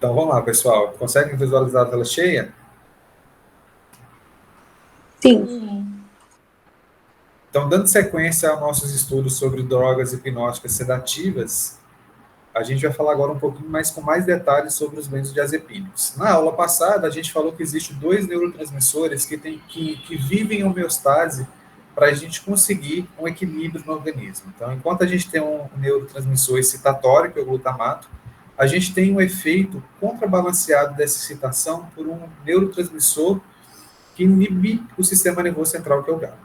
Então, vamos lá, pessoal. Conseguem visualizar a tela cheia? Sim. Então, dando sequência aos nossos estudos sobre drogas hipnóticas sedativas, a gente vai falar agora um pouquinho mais com mais detalhes sobre os benzodiazepínicos. Na aula passada, a gente falou que existem dois neurotransmissores que vivem em homeostase para a gente conseguir um equilíbrio no organismo. Então, enquanto a gente tem um neurotransmissor excitatório, que é o glutamato, a gente tem um efeito contrabalanceado dessa excitação por um neurotransmissor que inibe o sistema nervoso central, que é o GABA.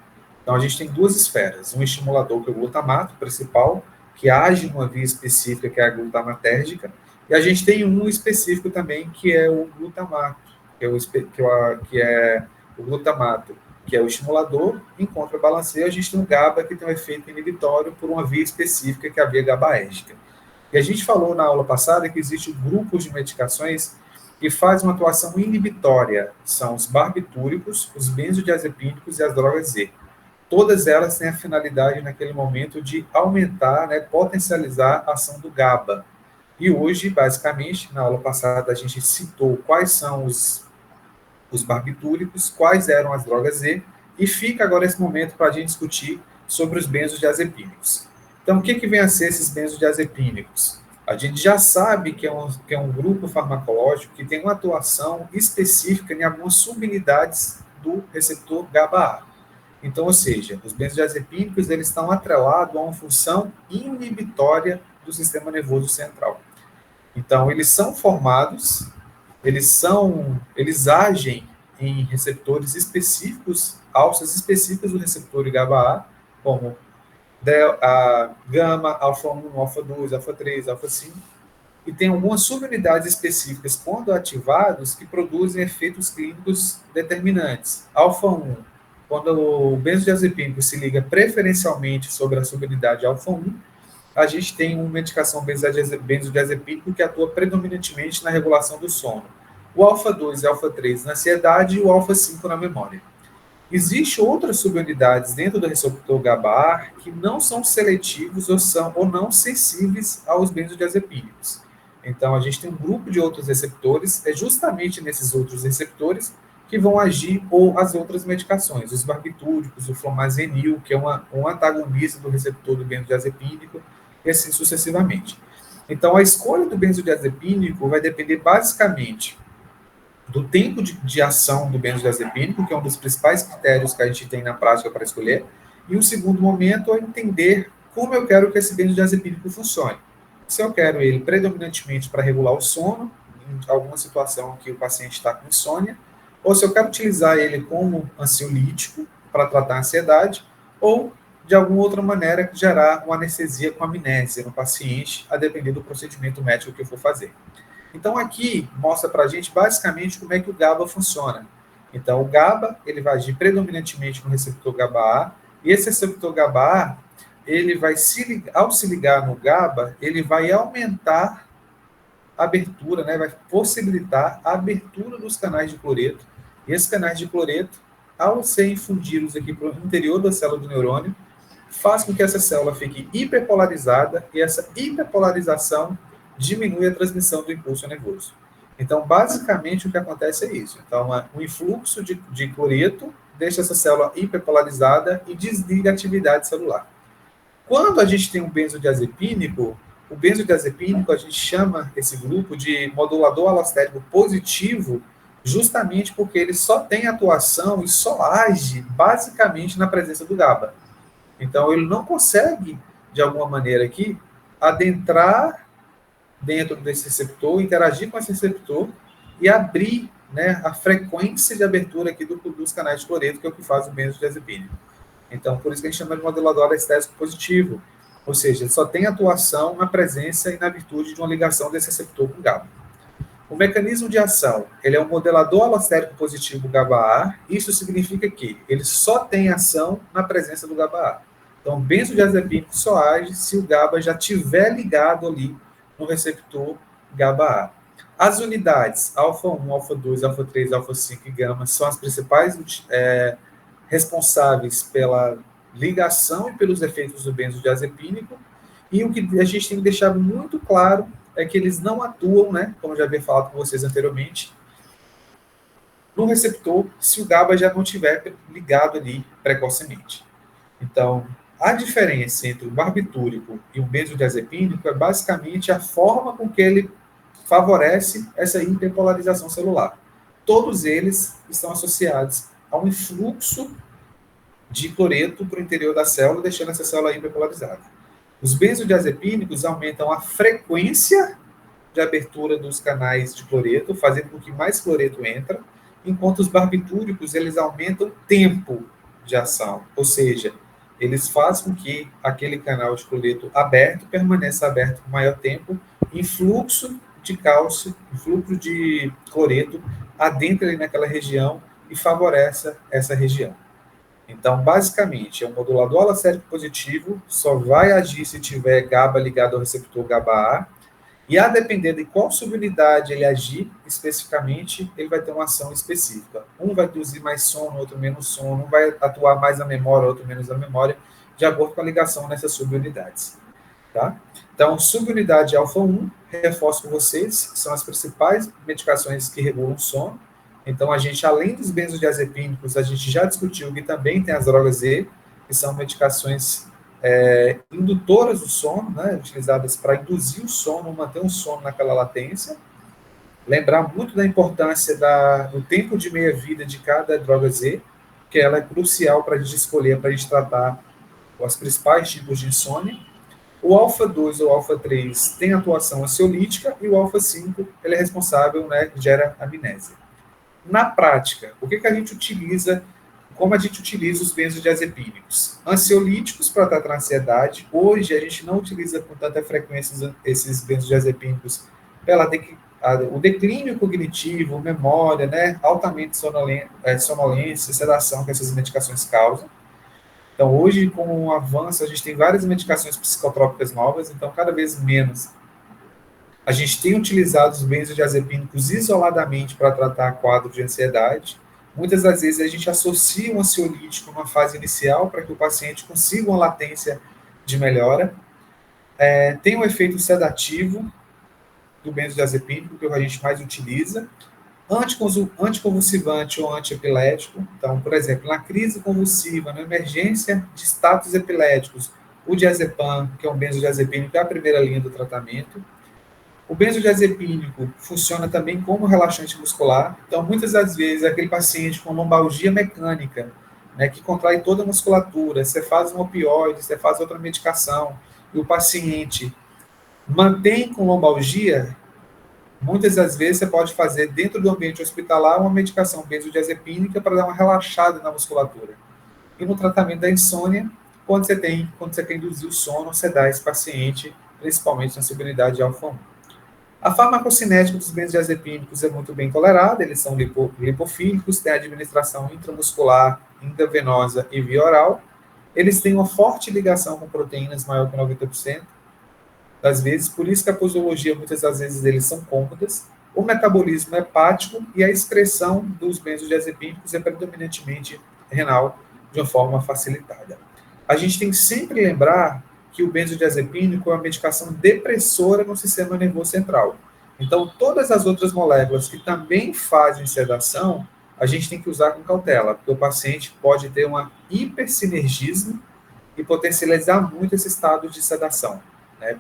Então, a gente tem duas esferas. Um estimulador, que é o glutamato principal, que age numa via específica, que é a glutamatérgica, e a gente tem um específico também, que é o glutamato, que é o glutamato, que é o estimulador. Em contrabalanceio, a gente tem o GABA, que tem um efeito inibitório por uma via específica, que é a via GABAérgica. E a gente falou na aula passada que existem grupos de medicações que fazem uma atuação inibitória. São os barbitúricos, os benzodiazepínicos e as drogas Z. Todas elas têm a finalidade, naquele momento, de aumentar, potencializar a ação do GABA. E hoje, basicamente, na aula passada, a gente citou quais são os barbitúricos, quais eram as drogas Z, e fica agora esse momento para a gente discutir sobre os benzodiazepínicos. Então, o que vem a ser esses benzodiazepínicos? A gente já sabe que é um grupo farmacológico que tem uma atuação específica em algumas subunidades do receptor GABA-A. Então, ou seja, os benzodiazepínicos eles estão atrelados a uma função inibitória do sistema nervoso central. Então, eles são formados, eles agem em receptores específicos, alças específicas do receptor GABA-A, como a gama, alfa 1, alfa 2, alfa 3, alfa 5, e tem algumas subunidades específicas, quando ativados, que produzem efeitos clínicos determinantes. Alfa 1, quando o benzodiazepínico se liga preferencialmente sobre a subunidade alfa 1, a gente tem uma medicação benzodiazepínico que atua predominantemente na regulação do sono. O alfa 2 e alfa 3 na ansiedade e o alfa 5 na memória. Existem outras subunidades dentro do receptor GABA que não são seletivos ou não sensíveis aos benzodiazepínicos. Então, a gente tem um grupo de outros receptores, é justamente nesses outros receptores que vão agir ou as outras medicações, os barbitúricos, o flumazenil, que é um antagonista do receptor do benzodiazepínico, e assim sucessivamente. Então, a escolha do benzodiazepínico vai depender basicamente do tempo de ação do benzodiazepínico, que é um dos principais critérios que a gente tem na prática para escolher, e o segundo momento é entender como eu quero que esse benzodiazepínico funcione. Se eu quero ele predominantemente para regular o sono, em alguma situação que o paciente está com insônia, ou se eu quero utilizar ele como ansiolítico para tratar a ansiedade, ou de alguma outra maneira gerar uma anestesia com amnésia no paciente, a depender do procedimento médico que eu for fazer. Então, aqui mostra para a gente, basicamente, como é que o GABA funciona. Então, o GABA, ele vai agir predominantemente no receptor GABA-A, e esse receptor GABA-A, ele vai ao se ligar no GABA, ele vai aumentar a abertura, vai possibilitar a abertura dos canais de cloreto. E esses canais de cloreto, ao serem infundidos aqui para o interior da célula do neurônio, faz com que essa célula fique hiperpolarizada, e essa hiperpolarização diminui a transmissão do impulso nervoso. Então, basicamente, o que acontece é isso. Então, o influxo de cloreto deixa essa célula hiperpolarizada e desliga a atividade celular. Quando a gente tem um benzodiazepínico, o benzodiazepínico, a gente chama esse grupo de modulador alostérico positivo, justamente porque ele só tem atuação e só age, basicamente, na presença do GABA. Então, ele não consegue, de alguma maneira aqui, adentrar dentro desse receptor, interagir com esse receptor e abrir a frequência de abertura aqui dos canais de cloreto, que é o que faz o benzodiazepínico. Então, por isso que a gente chama de modulador anestésico positivo, ou seja, ele só tem atuação na presença e na virtude de uma ligação desse receptor com o GABA. O mecanismo de ação, ele é um modulador alostérico positivo GABA-A, isso significa que ele só tem ação na presença do GABA-A. Então, o benzodiazepínico só age se o GABA já estiver ligado ali no receptor GABA-A. As unidades alfa 1, alfa 2, alfa 3, alfa 5 e gama são as principais responsáveis pela ligação e pelos efeitos do benzodiazepínico, e o que a gente tem que deixar muito claro é que eles não atuam, né, como eu já havia falado com vocês anteriormente, no receptor se o GABA já não estiver ligado ali precocemente. Então, a diferença entre o barbitúrico e o benzodiazepínico é basicamente a forma com que ele favorece essa hiperpolarização celular. Todos eles estão associados a um influxo de cloreto para o interior da célula, deixando essa célula hiperpolarizada. Os benzodiazepínicos aumentam a frequência de abertura dos canais de cloreto, fazendo com que mais cloreto entra, enquanto os barbitúricos eles aumentam o tempo de ação, ou seja, eles fazem com que aquele canal de cloreto aberto permaneça aberto por maior tempo, em fluxo de cálcio, em fluxo de cloreto, adentra ali naquela região e favorece essa região. Então, basicamente, é um modulador alostérico positivo, só vai agir se tiver GABA ligado ao receptor GABA-A, e a depender de qual subunidade ele agir especificamente, ele vai ter uma ação específica. Um vai induzir mais sono, outro menos sono, um vai atuar mais na memória, outro menos na memória, de acordo com a ligação nessas subunidades. Tá? Então, subunidade alfa-1, reforço com vocês, que são as principais medicações que regulam o sono. Então, a gente, além dos benzodiazepínicos, a gente já discutiu que também tem as drogas E, que são medicações indutoras do sono, né, utilizadas para induzir o sono, manter o sono naquela latência. Lembrar muito da importância do tempo de meia-vida de cada droga Z, que ela é crucial para a gente escolher, para a gente tratar os principais tipos de insônia. O alfa-2 ou alfa-3 tem atuação ansiolítica e o alfa-5 ele é responsável, né, gera amnésia. Na prática, o que a gente utiliza, como a gente utiliza os benzodiazepínicos? Ansiolíticos para tratar a ansiedade. Hoje a gente não utiliza com tanta frequência esses benzodiazepínicos pela o declínio cognitivo, memória, né, altamente sonolência, sedação que essas medicações causam. Então, hoje, com o avanço, a gente tem várias medicações psicotrópicas novas, então, cada vez menos a gente tem utilizado os benzodiazepínicos isoladamente para tratar quadro de ansiedade. Muitas das vezes a gente associa um ansiolítico numa fase inicial para que o paciente consiga uma latência de melhora. Tem um efeito sedativo do benzodiazepínico, que a gente mais utiliza. Anticonvulsivante ou antiepilético. Então, por exemplo, na crise convulsiva, na emergência de status epiléticos, o diazepam, que é um benzodiazepínico, é a primeira linha do tratamento. O benzodiazepínico funciona também como relaxante muscular. Então, muitas das vezes, aquele paciente com lombalgia mecânica, né, que contrai toda a musculatura, você faz um opioide, você faz outra medicação, e o paciente mantém com lombalgia, muitas das vezes você pode fazer dentro do ambiente hospitalar uma medicação benzodiazepínica para dar uma relaxada na musculatura. E no tratamento da insônia, quando você quer induzir o sono, você dá a esse paciente, principalmente na subunidade alfa-1. A farmacocinética dos benzodiazepínicos é muito bem tolerada, eles são lipofílicos, têm administração intramuscular, intravenosa e via oral. Eles têm uma forte ligação com proteínas maior que 90%. Das vezes, por isso que a posologia, muitas das vezes, eles são cômodas. O metabolismo é hepático e a excreção dos benzodiazepínicos é predominantemente renal, de uma forma facilitada. A gente tem que sempre lembrar que o benzodiazepínico é uma medicação depressora no sistema nervoso central. Então, todas as outras moléculas que também fazem sedação, a gente tem que usar com cautela, porque o paciente pode ter um hipersinergismo e potencializar muito esse estado de sedação, né,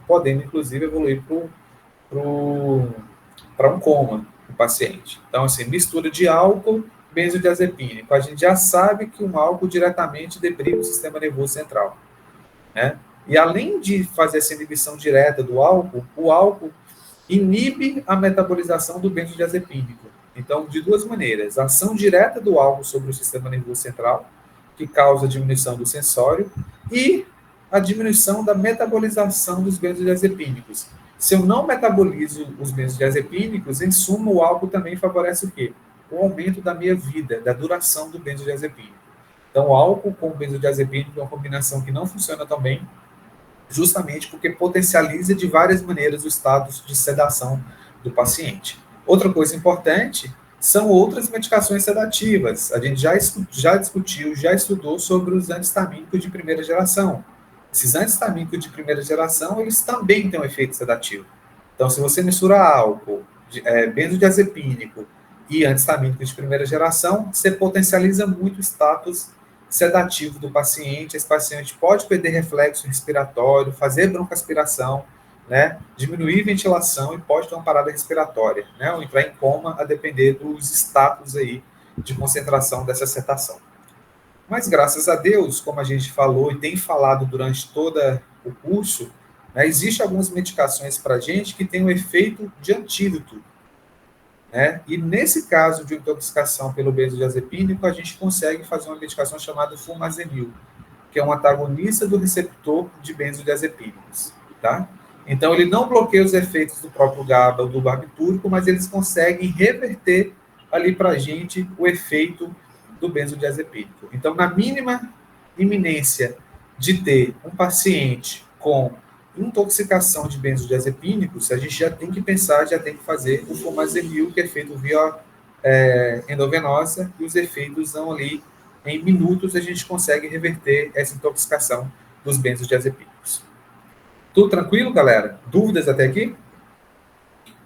podendo inclusive evoluir para um coma do paciente. Então, assim, mistura de álcool, benzodiazepínico. A gente já sabe que um álcool diretamente deprime o sistema nervoso central, né? E além de fazer essa inibição direta do álcool, o álcool inibe a metabolização do benzodiazepínico. Então, de duas maneiras: a ação direta do álcool sobre o sistema nervoso central, que causa a diminuição do sensório, e a diminuição da metabolização dos benzodiazepínicos. Se eu não metabolizo os benzodiazepínicos, em suma, o álcool também favorece o quê? O aumento da meia-vida, da duração do benzodiazepínico. Então, o álcool com o benzodiazepínico é uma combinação que não funciona tão bem, justamente porque potencializa de várias maneiras o estado de sedação do paciente. Outra coisa importante são outras medicações sedativas. A gente já discutiu, já estudou sobre os antihistamínicos de primeira geração. Esses antihistamínicos de primeira geração, eles também têm um efeito sedativo. Então, se você mistura álcool, benzodiazepínico e antistamínico de primeira geração, você potencializa muito o status sedativo do paciente. Esse paciente pode perder reflexo respiratório, fazer broncoaspiração, né, diminuir ventilação e pode ter uma parada respiratória, né, ou entrar em coma, a depender dos status aí de concentração dessa cetação. Mas, graças a Deus, como a gente falou e tem falado durante todo o curso, né, existem algumas medicações para a gente que têm um efeito de antídoto, né? E nesse caso de intoxicação pelo benzodiazepínico, a gente consegue fazer uma medicação chamada fumazemil, que é um antagonista do receptor de benzodiazepínicos, tá? Então, ele não bloqueia os efeitos do próprio GABA ou do barbitúrico, mas eles conseguem reverter ali para a gente o efeito do benzodiazepínico. Então, na mínima iminência de ter um paciente com intoxicação de benzodiazepínicos, a gente já tem que pensar, já tem que fazer o fumazemil, que é feito via endovenosa, e os efeitos são ali, em minutos, a gente consegue reverter essa intoxicação dos benzodiazepínicos. Tudo tranquilo, galera? Dúvidas até aqui?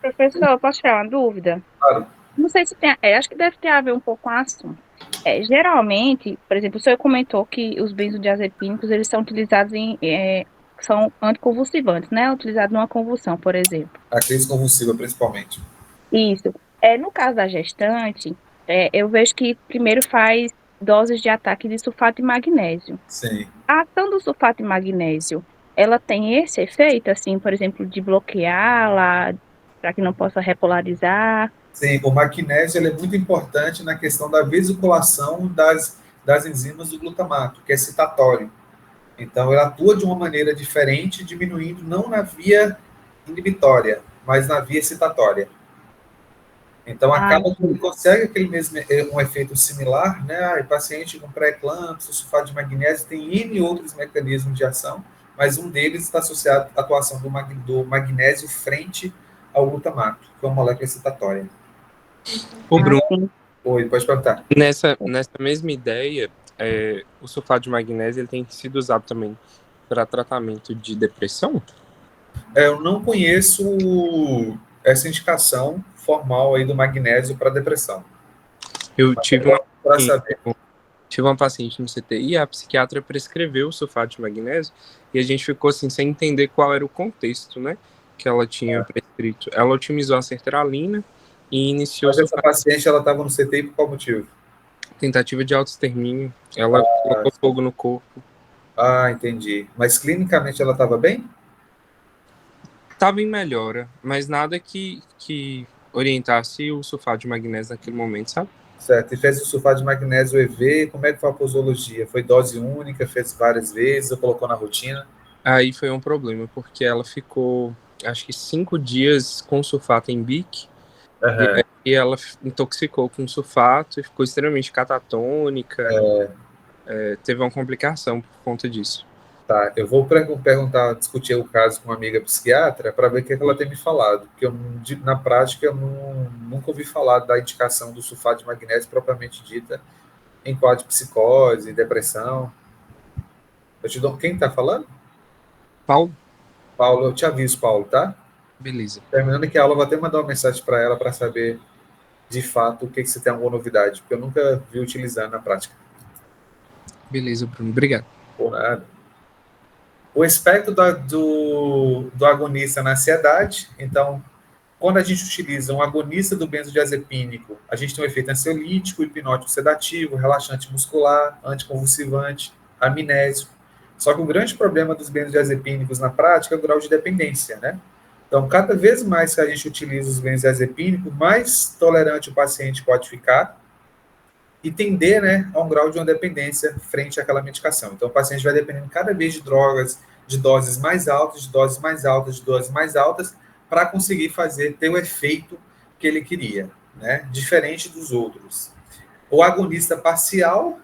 Professor, posso tirar uma dúvida? Claro. Não sei se tem, acho que deve ter a ver um pouco com o assunto. Geralmente, por exemplo, o senhor comentou que os benzodiazepínicos, eles são utilizados são anticonvulsivantes, né? Utilizados numa convulsão, por exemplo. A crise convulsiva, principalmente. Isso. No caso da gestante, eu vejo que primeiro faz doses de ataque de sulfato de magnésio. Sim. A ação do sulfato de magnésio, ela tem esse efeito, assim, por exemplo, de bloqueá-la, para que não possa repolarizar? Sim, o magnésio ele é muito importante na questão da vesiculação das enzimas do glutamato, que é citatório. Então, ele atua de uma maneira diferente, diminuindo não na via inibitória, mas na via excitatória. Então, acaba que ele consegue aquele mesmo, um efeito similar, né? O paciente com pré-eclâmpsia, sulfato de magnésio, tem N outros mecanismos de ação, mas um deles está associado à atuação do magnésio frente ao glutamato, que é uma molécula excitatória. O Bruno, Oi, pode perguntar. Nessa mesma ideia, o sulfato de magnésio ele tem sido usado também para tratamento de depressão? Eu não conheço essa indicação formal aí do magnésio para depressão. Eu tive uma paciente no CTI e a psiquiatra prescreveu o sulfato de magnésio e a gente ficou assim sem entender qual era o contexto, né, que ela tinha prescrito. Ela otimizou a sertralina e iniciou... Mas essa paciente, ela estava no CTI por qual motivo? Tentativa de autoextermínio. Ela colocou fogo no corpo. Ah, entendi. Mas clinicamente ela estava bem? Estava em melhora, mas nada que orientasse o sulfato de magnésio naquele momento, sabe? Certo. E fez o sulfato de magnésio EV, como é que foi a posologia? Foi dose única, fez várias vezes, ou colocou na rotina? Aí foi um problema, porque ela ficou, acho que 5 dias com sulfato em bique, e ela intoxicou com sulfato e ficou extremamente catatônica. Teve uma complicação por conta disso. Tá, eu vou perguntar, discutir o caso com uma amiga psiquiatra para ver o que ela tem me falado, porque na prática eu nunca ouvi falar da indicação do sulfato de magnésio propriamente dita em quadro de psicose, depressão. Eu te dou... Quem está falando? Paulo? Paulo, eu te aviso, Paulo, tá? Beleza. Terminando aqui a aula, eu vou até mandar uma mensagem para ela para saber, de fato, o que você tem alguma novidade, porque eu nunca vi utilizando na prática. Beleza, Bruno. Obrigado. Por nada. O espectro do agonista na ansiedade, então, quando a gente utiliza um agonista do benzodiazepínico, a gente tem um efeito ansiolítico, hipnótico sedativo, relaxante muscular, anticonvulsivante, amnésico. Só que o grande problema dos benzodiazepínicos na prática é o grau de dependência, né? Então, cada vez mais que a gente utiliza os benzodiazepínicos, mais tolerante o paciente pode ficar e tender, né, a um grau de uma dependência frente àquela medicação. Então, o paciente vai dependendo cada vez de drogas, de doses mais altas, de doses mais altas, de doses mais altas, para conseguir ter o efeito que ele queria, né? Diferente dos outros. O agonista parcial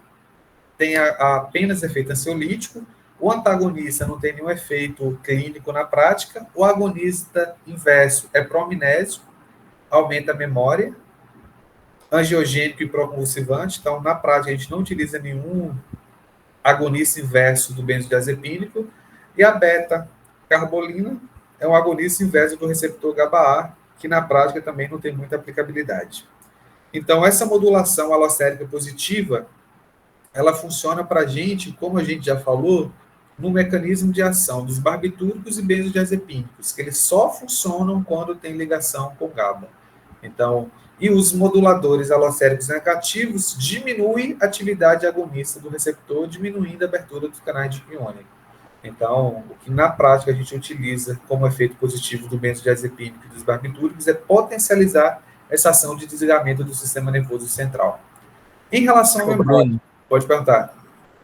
tem apenas efeito ansiolítico, o antagonista não tem nenhum efeito clínico na prática, o agonista inverso é proamnésico, aumenta a memória, angiogênico e proconvulsivante. Então, na prática, a gente não utiliza nenhum agonista inverso do benzodiazepínico. E a beta-carbolina é um agonista inverso do receptor GABA-A, que na prática também não tem muita aplicabilidade. Então, essa modulação alostérica positiva, ela funciona para a gente, como a gente já falou, no mecanismo de ação dos barbitúricos e benzodiazepínicos, que eles só funcionam quando tem ligação com GABA. Então, e os moduladores alostéricos negativos diminuem a atividade agonista do receptor, diminuindo a abertura dos canais de iônico. Então, o que na prática a gente utiliza como efeito positivo do benzodiazepínico e dos barbitúricos é potencializar essa ação de desligamento do sistema nervoso central. Em relação ao memória, pode perguntar.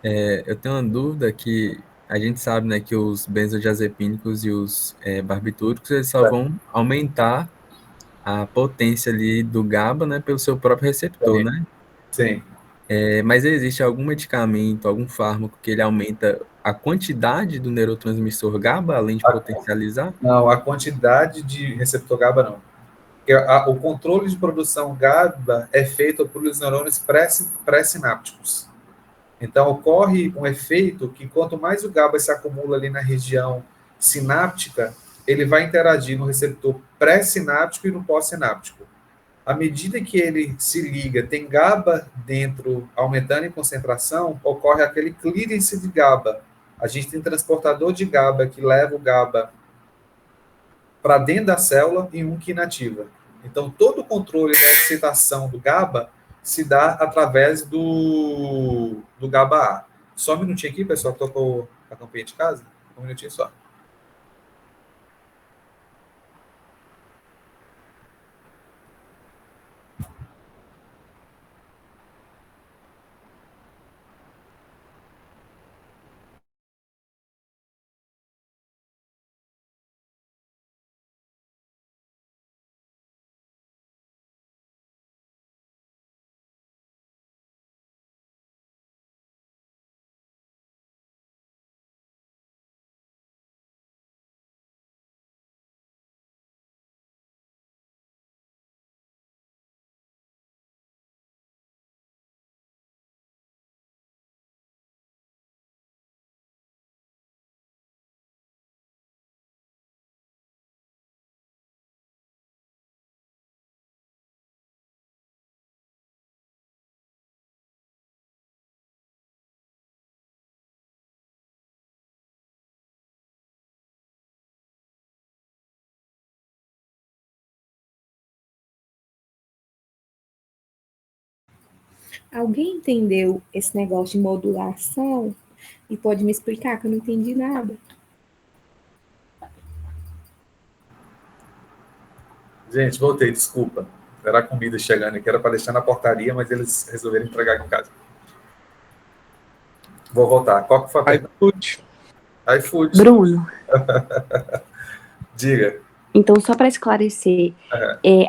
Eu tenho uma dúvida que a gente sabe, né, que os benzodiazepínicos e os barbitúricos eles só vão aumentar a potência ali do GABA, né, pelo seu próprio receptor, né? Sim. Mas existe algum medicamento, algum fármaco que ele aumenta a quantidade do neurotransmissor GABA, além de potencializar? Não, a quantidade de receptor GABA não. Porque o controle de produção GABA é feito pelos neurônios pré-sinápticos. Então, ocorre um efeito que quanto mais o GABA se acumula ali na região sináptica, ele vai interagir no receptor pré-sináptico e no pós-sináptico. À medida que ele se liga, tem GABA dentro, aumentando em concentração, ocorre aquele clearance de GABA. A gente tem transportador de GABA que leva o GABA para dentro da célula e um que inativa. Então, todo o controle da excitação do GABA se dá através do GABA-A. Só um minutinho aqui, pessoal, que tocou a campainha de casa. Um minutinho só. Alguém entendeu esse negócio de modulação? E pode me explicar, que eu não entendi nada. Gente, voltei, desculpa. Era a comida chegando aqui, era para deixar na portaria, mas eles resolveram entregar aqui em casa. Vou voltar. Qual que foi a pergunta? iFood. Bruno. Diga. Então, só para esclarecer,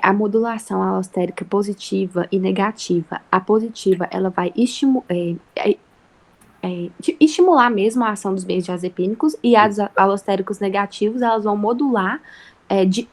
a modulação alostérica positiva e negativa. A positiva, ela vai estimular mesmo a ação dos benzodiazepínicos, e as alostéricos negativos, elas vão modular,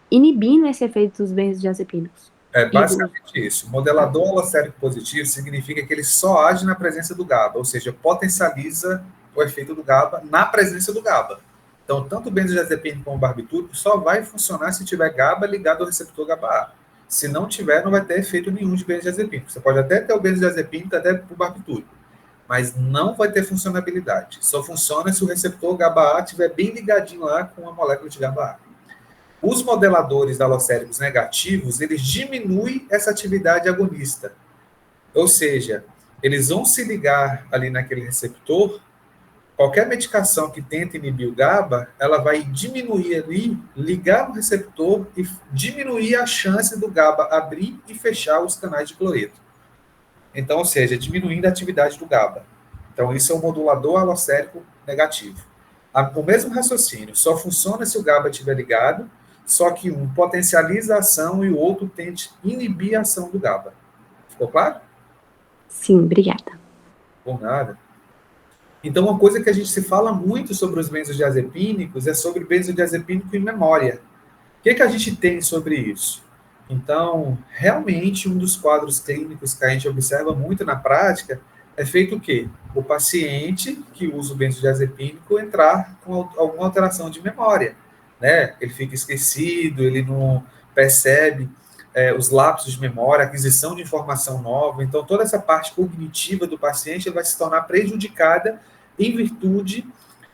inibindo esse efeito dos benzodiazepínicos. É basicamente isso. Modelador alostérico positivo significa que ele só age na presença do GABA, ou seja, potencializa o efeito do GABA na presença do GABA. Então, tanto o benzodiazepínico como o barbitúrico só vai funcionar se tiver GABA ligado ao receptor GABA-A. Se não tiver, não vai ter efeito nenhum de benzodiazepínico. Você pode até ter o benzodiazepínico, até o barbitúrico, mas não vai ter funcionabilidade. Só funciona se o receptor GABA-A estiver bem ligadinho lá com a molécula de GABA-A. Os modeladores alostéricos negativos, eles diminuem essa atividade agonista. Ou seja, eles vão se ligar ali naquele receptor. Qualquer medicação que tenta inibir o GABA, ela vai diminuir ali, ligar no receptor e diminuir a chance do GABA abrir e fechar os canais de cloreto. Então, ou seja, diminuindo a atividade do GABA. Então, isso é um modulador alostérico negativo. O mesmo raciocínio, só funciona se o GABA estiver ligado, só que um potencializa a ação e o outro tente inibir a ação do GABA. Ficou claro? Sim, obrigada. Por nada. Então, uma coisa que a gente se fala muito sobre os benzodiazepínicos é sobre benzodiazepínico em memória. O que a gente tem sobre isso? Então, realmente, um dos quadros clínicos que a gente observa muito na prática é feito o quê? O paciente que usa o benzodiazepínico entrar com alguma alteração de memória. né? Ele fica esquecido, ele não percebe os lapsos de memória, aquisição de informação nova. Então, toda essa parte cognitiva do paciente vai se tornar prejudicada em virtude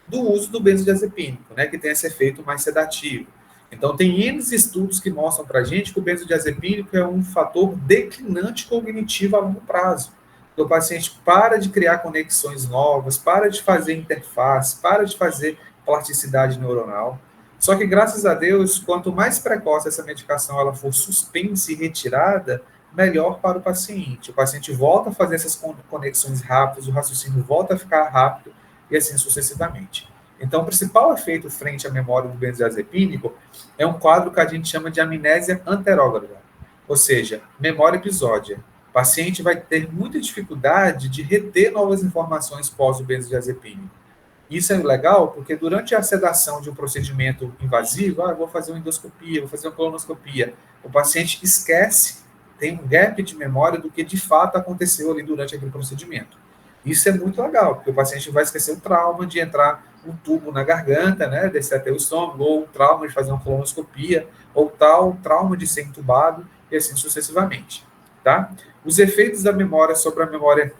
do uso do benzodiazepínico, né? Que tem esse efeito mais sedativo. Então, tem N estudos que mostram para a gente que o benzodiazepínico é um fator declinante cognitivo a longo prazo. O paciente para de criar conexões novas, para de fazer interface, para de fazer plasticidade neuronal. Só que, graças a Deus, quanto mais precoce essa medicação ela for suspensa e retirada, melhor para o paciente. O paciente volta a fazer essas conexões rápidas, o raciocínio volta a ficar rápido e assim sucessivamente. Então, o principal efeito frente à memória do benzodiazepínico é um quadro que a gente chama de amnésia anterógrada, ou seja, memória episódia. O paciente vai ter muita dificuldade de reter novas informações pós o benzodiazepínico. Isso é legal porque durante a sedação de um procedimento invasivo, vou fazer uma endoscopia, vou fazer uma colonoscopia, o paciente esquece, tem um gap de memória do que de fato aconteceu ali durante aquele procedimento. Isso é muito legal, porque o paciente vai esquecer o trauma de entrar um tubo na garganta, né, descer até o estômago, ou o trauma de fazer uma colonoscopia, ou tal trauma de ser entubado, e assim sucessivamente. Tá? Os efeitos da memória sobre a memória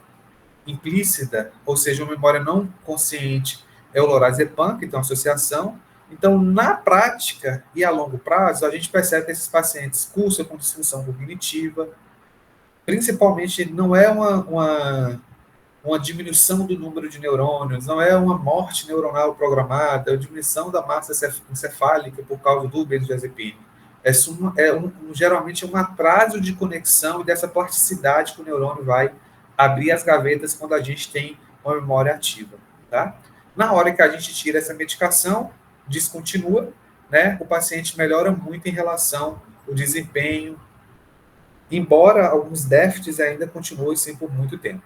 implícita, ou seja, uma memória não consciente, é o lorazepam, que tem uma associação. Então, na prática e a longo prazo, a gente percebe que esses pacientes cursam com disfunção cognitiva, principalmente não é uma diminuição do número de neurônios, não é uma morte neuronal programada, é uma diminuição da massa encefálica por causa do benzodiazepínico. Geralmente é um atraso de conexão e dessa plasticidade que o neurônio vai abrir as gavetas quando a gente tem uma memória ativa. Tá? Na hora que a gente tira essa medicação, descontinua, né, o paciente melhora muito em relação ao desempenho, embora alguns déficits ainda continuem assim por muito tempo.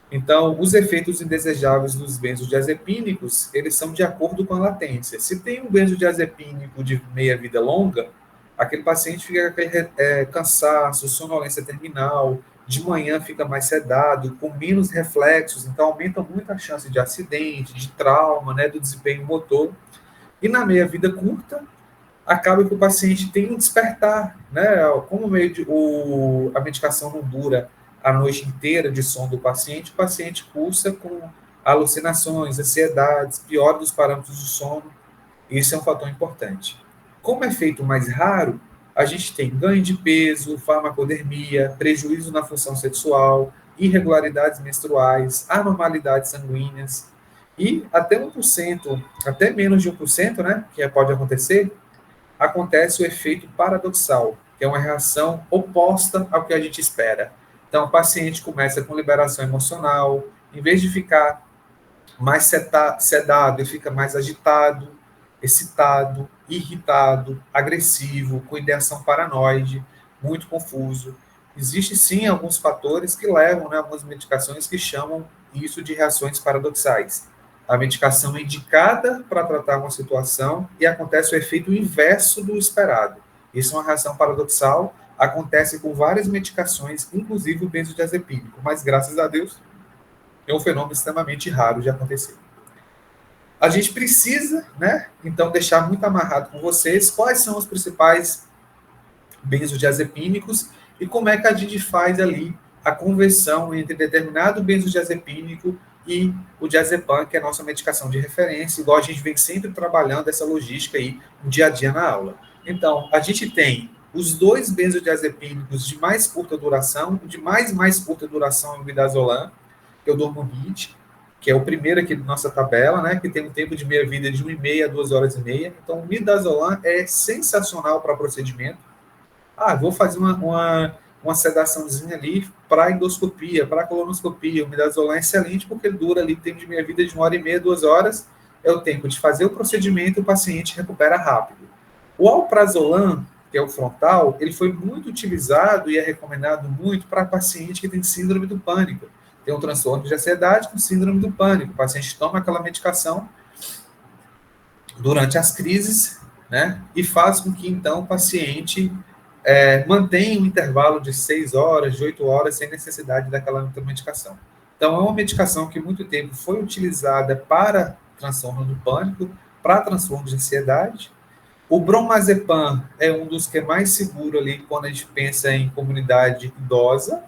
Então, os efeitos indesejáveis dos benzodiazepínicos, eles são de acordo com a latência. Se tem um benzodiazepínico de meia-vida longa, aquele paciente fica com aquele cansaço, sonolência terminal, de manhã fica mais sedado, com menos reflexos, então aumenta muito a chance de acidente, de trauma, né, do desempenho motor. E na meia-vida curta, acaba que o paciente tem um despertar, né, como a medicação não dura a noite inteira de sono do paciente, o paciente cursa com alucinações, ansiedades, piora dos parâmetros do sono. Isso é um fator importante. Como é feito mais raro, a gente tem ganho de peso, farmacodermia, prejuízo na função sexual, irregularidades menstruais, anormalidades sanguíneas, e até 1%, até menos de 1%, né, que pode acontecer, acontece o efeito paradoxal, que é uma reação oposta ao que a gente espera. Então, o paciente começa com liberação emocional, em vez de ficar mais sedado, ele fica mais agitado, excitado, irritado, agressivo, com ideação paranoide, muito confuso. Existem, sim, alguns fatores que levam, né, algumas medicações que chamam isso de reações paradoxais. A medicação é indicada para tratar uma situação e acontece o efeito inverso do esperado. Isso é uma reação paradoxal, acontece com várias medicações, inclusive o benzodiazepínico, mas, graças a Deus, é um fenômeno extremamente raro de acontecer. A gente precisa, né, então, deixar muito amarrado com vocês quais são os principais benzodiazepínicos e como é que a gente faz ali a conversão entre determinado benzodiazepínico e o diazepam, que é a nossa medicação de referência, igual a gente vem sempre trabalhando essa logística aí no dia a dia na aula. Então, a gente tem os dois benzodiazepínicos de mais curta duração, de mais curta duração é o midazolam, que é o Dormamide, que é o primeiro aqui da nossa tabela, né, que tem um tempo de meia-vida de 1,5 a 2 horas e meia. Então, o midazolam é sensacional para procedimento. Vou fazer uma sedaçãozinha ali para endoscopia, para colonoscopia. O midazolam é excelente porque ele dura ali, tempo de meia-vida de 1h30, 2 horas. É o tempo de fazer o procedimento e o paciente recupera rápido. O alprazolam, que é o frontal, ele foi muito utilizado e é recomendado muito para paciente que tem síndrome do pânico. Tem um transtorno de ansiedade com síndrome do pânico. O paciente toma aquela medicação durante as crises, né, e faz com que, então, o paciente mantenha um intervalo de 6 horas, de 8 horas, sem necessidade daquela medicação. Então, é uma medicação que, muito tempo, foi utilizada para transtorno do pânico, para transtorno de ansiedade, O bromazepam é um dos que é mais seguro ali quando a gente pensa em comunidade idosa,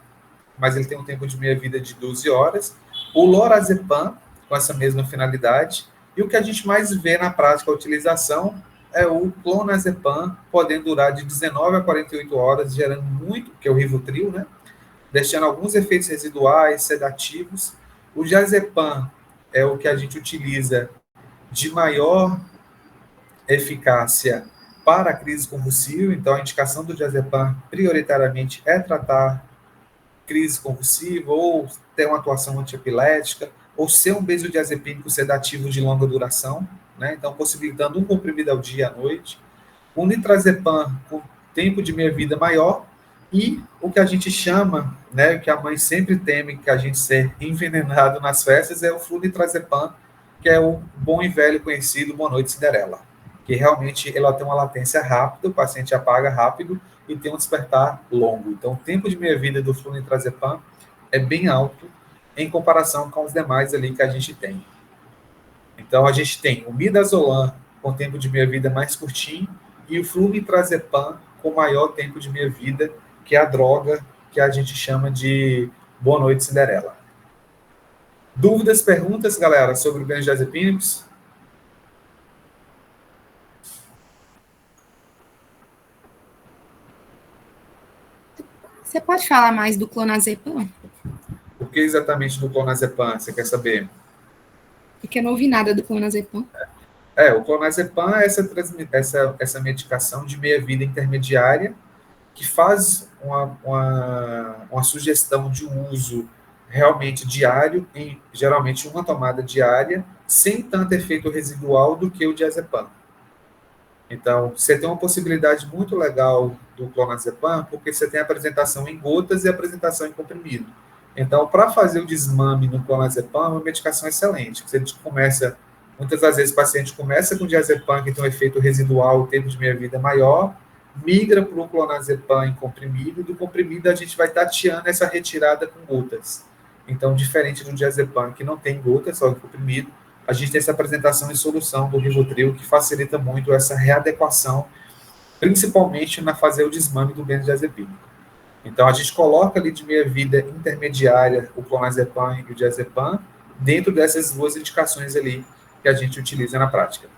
mas ele tem um tempo de meia-vida de 12 horas. O lorazepam, com essa mesma finalidade. E o que a gente mais vê na prática, a utilização, é o clonazepam, podendo durar de 19 a 48 horas, gerando muito, que é o Rivotril, né? Deixando alguns efeitos residuais, sedativos. O diazepam é o que a gente utiliza de maior eficácia para a crise convulsiva, então a indicação do diazepam prioritariamente é tratar crise convulsiva ou ter uma atuação antiepilética ou ser um benzodiazepínico sedativo de longa duração, né? Então possibilitando um comprimido ao dia e à noite. O nitrazepam com tempo de meia-vida maior e o que a gente chama, né, que a mãe sempre teme que a gente ser envenenado nas festas, é o flunitrazepam, que é o bom e velho conhecido Boa Noite Cinderela, que realmente ela tem uma latência rápida, o paciente apaga rápido e tem um despertar longo. Então, o tempo de meia-vida do flunitrazepam é bem alto em comparação com os demais ali que a gente tem. Então, a gente tem o midazolam com tempo de meia-vida mais curtinho e o flunitrazepam com maior tempo de meia-vida, que é a droga que a gente chama de Boa Noite Cinderela. Dúvidas, perguntas, galera, sobre benzodiazepínicos? Você pode falar mais do clonazepam? O que exatamente do clonazepam você quer saber? Porque eu não ouvi nada do clonazepam. O clonazepam é essa medicação de meia-vida intermediária que faz uma sugestão de um uso realmente diário, em geralmente uma tomada diária, sem tanto efeito residual do que o diazepam. Então, você tem uma possibilidade muito legal do clonazepam, porque você tem a apresentação em gotas e a apresentação em comprimido. Então, para fazer o desmame no clonazepam, é uma medicação excelente. A gente começa, muitas das vezes o paciente começa com diazepam, que tem um efeito residual, o tempo de meia-vida maior, migra para o clonazepam em comprimido, e do comprimido a gente vai tateando essa retirada com gotas. Então, diferente do diazepam, que não tem gotas, só em comprimido, a gente tem essa apresentação em solução do Rivotril, que facilita muito essa readequação, principalmente na fazer o desmame do benzodiazepínico. Então, a gente coloca ali de meia-vida intermediária o clonazepam e o diazepam dentro dessas duas indicações ali que a gente utiliza na prática.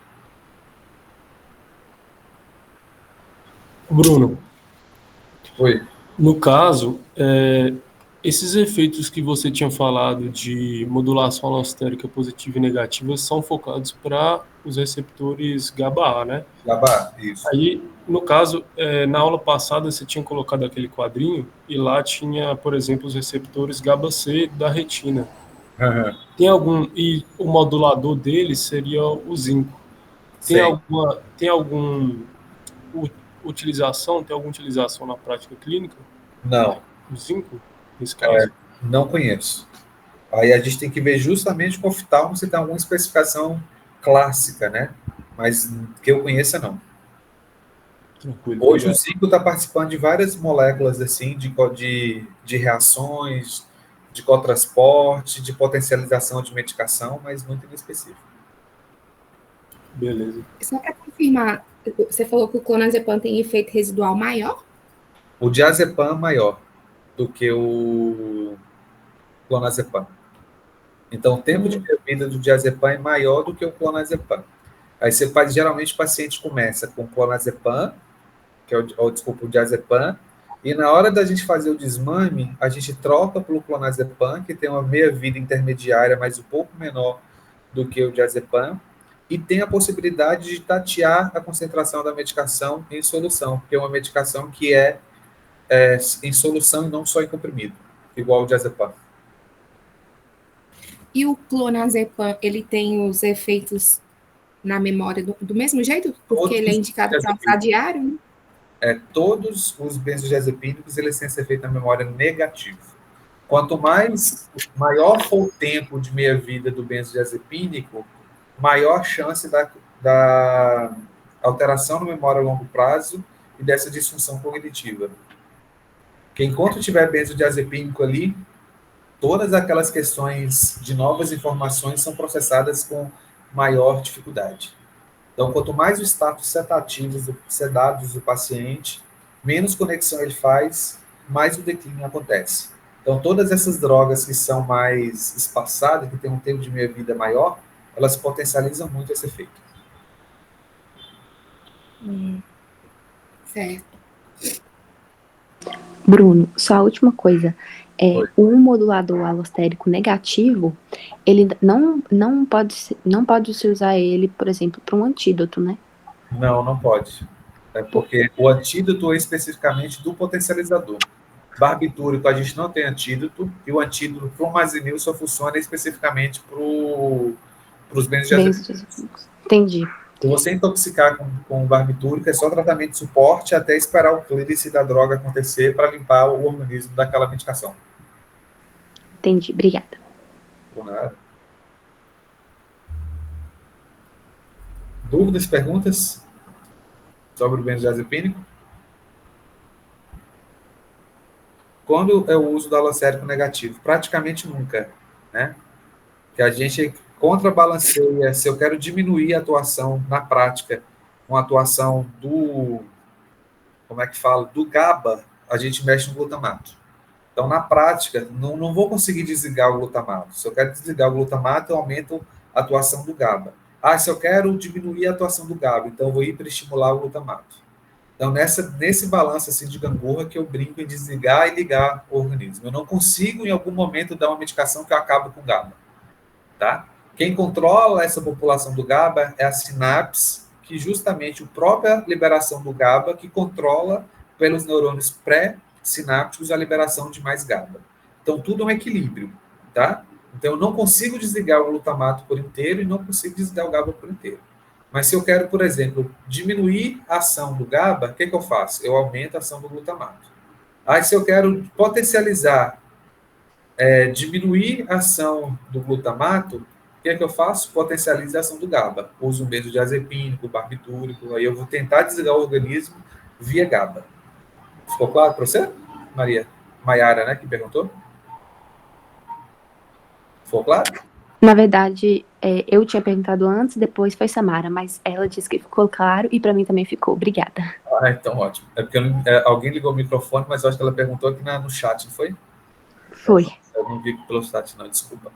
Bruno. Oi. No caso, esses efeitos que você tinha falado de modulação alostérica positiva e negativa são focados para os receptores GABA-A, né? GABA-A, isso. Aí, no caso, na aula passada você tinha colocado aquele quadrinho e lá tinha, por exemplo, os receptores GABA-C da retina. Uhum. E o modulador deles seria o zinco. Tem alguma utilização na prática clínica? Não. O zinco, nesse caso? Não conheço. Aí a gente tem que ver justamente com o oftalmo se tem alguma especificação clássica, né? Mas que eu conheça, não. Tranquilo. Hoje o zinco está participando de várias moléculas assim, de reações, de cotransporte, de potencialização de medicação, mas muito inespecífico. Beleza. Só para confirmar, você falou que o clonazepam tem efeito residual maior? O diazepam maior do que o clonazepam. Então, o tempo de vida do diazepam é maior do que o clonazepam. Aí você faz, geralmente o paciente começa com o clonazepam, que é o diazepam, e na hora da gente fazer o desmame, a gente troca pelo clonazepam, que tem uma meia-vida intermediária, mas um pouco menor do que o diazepam, e tem a possibilidade de tatear a concentração da medicação em solução, porque é uma medicação que é em solução e não só em comprimido, igual o diazepam. E o clonazepam, ele tem os efeitos na memória do mesmo jeito? Porque ele é indicado para usar diário, né? Todos os benzodiazepínicos, eles têm esse efeito na memória negativo. Quanto maior for o tempo de meia-vida do benzodiazepínico, maior chance da alteração na memória a longo prazo e dessa disfunção cognitiva. Porque enquanto tiver benzodiazepínico ali, todas aquelas questões de novas informações são processadas com maior dificuldade. Então, quanto mais o status sedados do paciente, menos conexão ele faz, mais o declínio acontece. Então, todas essas drogas que são mais espaçadas, que têm um tempo de meia-vida maior, elas potencializam muito esse efeito. Certo. Bruno, só a última coisa. O modulador alostérico negativo, ele não pode se usar ele, por exemplo, para um antídoto, né? Não pode. É porque o antídoto é especificamente do potencializador. Barbitúrico a gente não tem antídoto, e o antídoto para o mazinil só funciona especificamente para os benzodiazepínicos. Entendi. Se você intoxicar com barbitúrico, é só tratamento de suporte até esperar o clírice da droga acontecer para limpar o organismo daquela medicação. Entendi, obrigada. Por nada. Dúvidas, perguntas sobre o benzodiazepínico? Quando é o uso do alostérico negativo? Praticamente nunca, né? Que a gente contrabalanceia, se eu quero diminuir a atuação na prática, uma atuação do, como é que fala, do GABA, a gente mexe no glutamato. Então, na prática, não vou conseguir desligar o glutamato. Se eu quero desligar o glutamato, eu aumento a atuação do GABA. Se eu quero diminuir a atuação do GABA, então eu vou hiperestimular o glutamato. Então, nesse balanço assim, de gangorra que eu brinco em desligar e ligar o organismo. Eu não consigo, em algum momento, dar uma medicação que eu acabo com o GABA. Tá? Quem controla essa população do GABA é a sinapse, que justamente a própria liberação do GABA que controla pelos neurônios pré-sinápticos a liberação de mais GABA. Então, tudo é um equilíbrio, tá? Então, eu não consigo desligar o glutamato por inteiro e não consigo desligar o GABA por inteiro. Mas se eu quero, por exemplo, diminuir a ação do GABA, o que eu faço? Eu aumento a ação do glutamato. Se eu quero potencializar, diminuir a ação do glutamato, o que eu faço? Potencializo a ação do GABA. Uso um benzodiazepínico, barbitúrico, aí eu vou tentar desligar o organismo via GABA. Ficou claro para você, Maiara, né, que perguntou? Ficou claro? Na verdade, eu tinha perguntado antes, depois foi Samara, mas ela disse que ficou claro e para mim também ficou. Obrigada. Então ótimo. É porque alguém ligou o microfone, mas eu acho que ela perguntou aqui no chat, não foi? Foi. Eu não vi pelo chat, não, desculpa.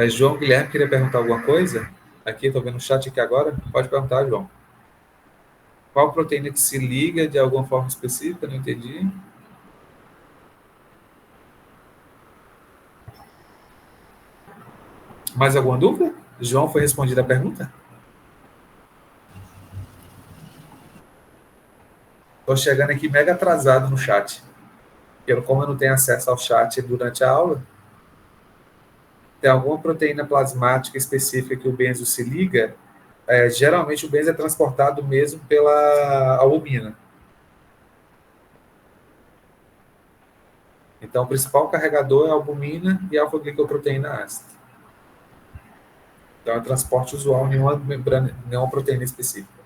João Guilherme queria perguntar alguma coisa? Aqui, estou vendo o chat aqui agora. Pode perguntar, João. Qual proteína que se liga de alguma forma específica? Não entendi. Mais alguma dúvida? João, foi respondida a pergunta? Estou chegando aqui mega atrasado no chat. Como eu não tenho acesso ao chat durante a aula, tem alguma proteína plasmática específica que o benzo se liga? Geralmente o benzo é transportado mesmo pela albumina. Então, o principal carregador é a albumina e a alfa-glicoproteína ácida. Então, é transporte usual, nenhuma proteína específica.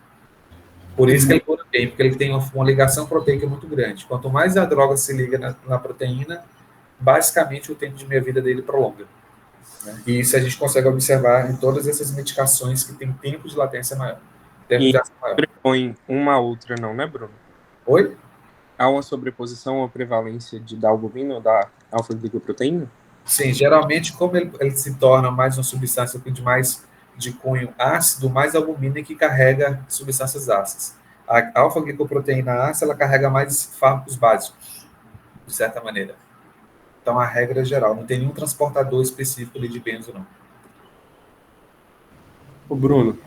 Por isso que ele cura bem, porque ele tem uma ligação proteica muito grande. Quanto mais a droga se liga na proteína, basicamente o tempo de meia-vida dele prolonga. Né? E isso a gente consegue observar em todas essas medicações que têm tempo de latência maior. Sobrepõe uma a outra, não, né, Bruno? Oi? Há uma sobreposição ou prevalência da albumina ou da alfa-glicoproteína? Sim, geralmente, como ele se torna mais uma substância de cunho ácido, mais albumina que carrega substâncias ácidas. A alfa-glicoproteína ácida, ela carrega mais fármacos básicos, de certa maneira. Então, a regra é geral, não tem nenhum transportador específico ali de benzo, não. Ô, Bruno.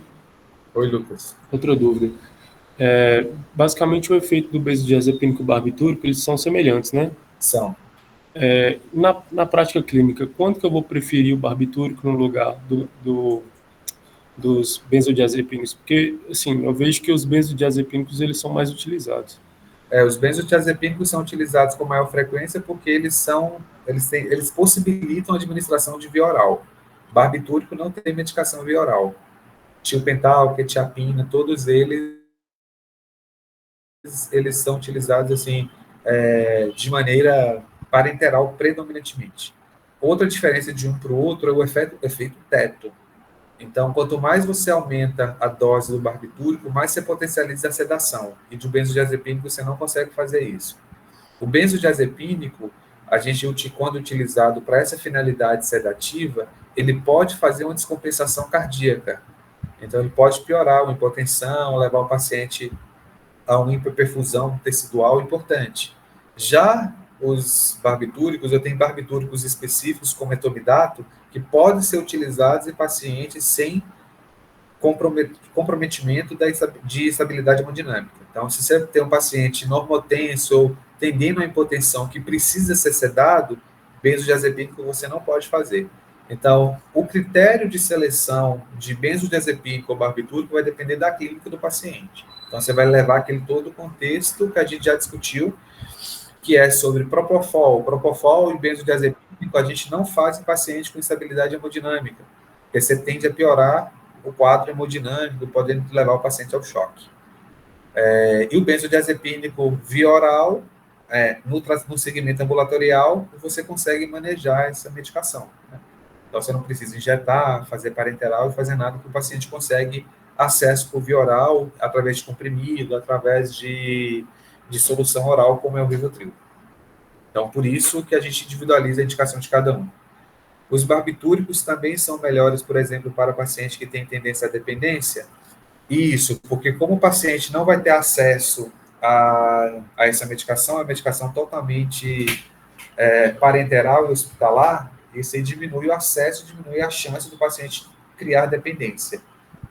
Oi, Lucas. Outra dúvida. Basicamente, o efeito do benzodiazepínico e barbitúrico, eles são semelhantes, né? São. Na prática clínica, quando que eu vou preferir o barbitúrico no lugar dos benzodiazepínicos? Porque, assim, eu vejo que os benzodiazepínicos, eles são mais utilizados. Os benzodiazepínicos são utilizados com maior frequência porque eles possibilitam a administração de via oral. Barbitúrico não tem medicação via oral. Tiopental, quetiapina, todos eles são utilizados assim, de maneira parenteral predominantemente. Outra diferença de um para o outro é o efeito teto. Então, quanto mais você aumenta a dose do barbitúrico, mais você potencializa a sedação. E de um benzodiazepínico você não consegue fazer isso. O benzodiazepínico, quando utilizado para essa finalidade sedativa, ele pode fazer uma descompensação cardíaca. Então, ele pode piorar uma hipotensão, levar o paciente a uma hiperperfusão tecidual importante. Já os barbitúricos, eu tenho barbitúricos específicos, como etomidato, que podem ser utilizados em pacientes sem comprometimento de estabilidade hemodinâmica. Então, se você tem um paciente normotenso ou tendendo a hipotensão que precisa ser sedado, benzodiazepínico você não pode fazer. Então, o critério de seleção de benzodiazepínico ou barbitúrico vai depender da clínica do paciente. Então, você vai levar aquele todo o contexto que a gente já discutiu, que é sobre propofol. Propofol e benzodiazepínico a gente não faz em paciente com instabilidade hemodinâmica, porque você tende a piorar o quadro hemodinâmico, podendo levar o paciente ao choque. E o benzodiazepínico via oral, no segmento ambulatorial, você consegue manejar essa medicação, né? Então, você não precisa injetar, fazer parenteral e fazer nada, que o paciente consegue acesso por via oral, através de comprimido, através de solução oral, como é o Rivotril. Então, por isso que a gente individualiza a indicação de cada um. Os barbitúricos também são melhores, por exemplo, para paciente que tem tendência à dependência. Isso, porque como o paciente não vai ter acesso a essa medicação, a medicação totalmente parenteral e hospitalar, isso aí diminui o acesso, diminui a chance do paciente criar dependência,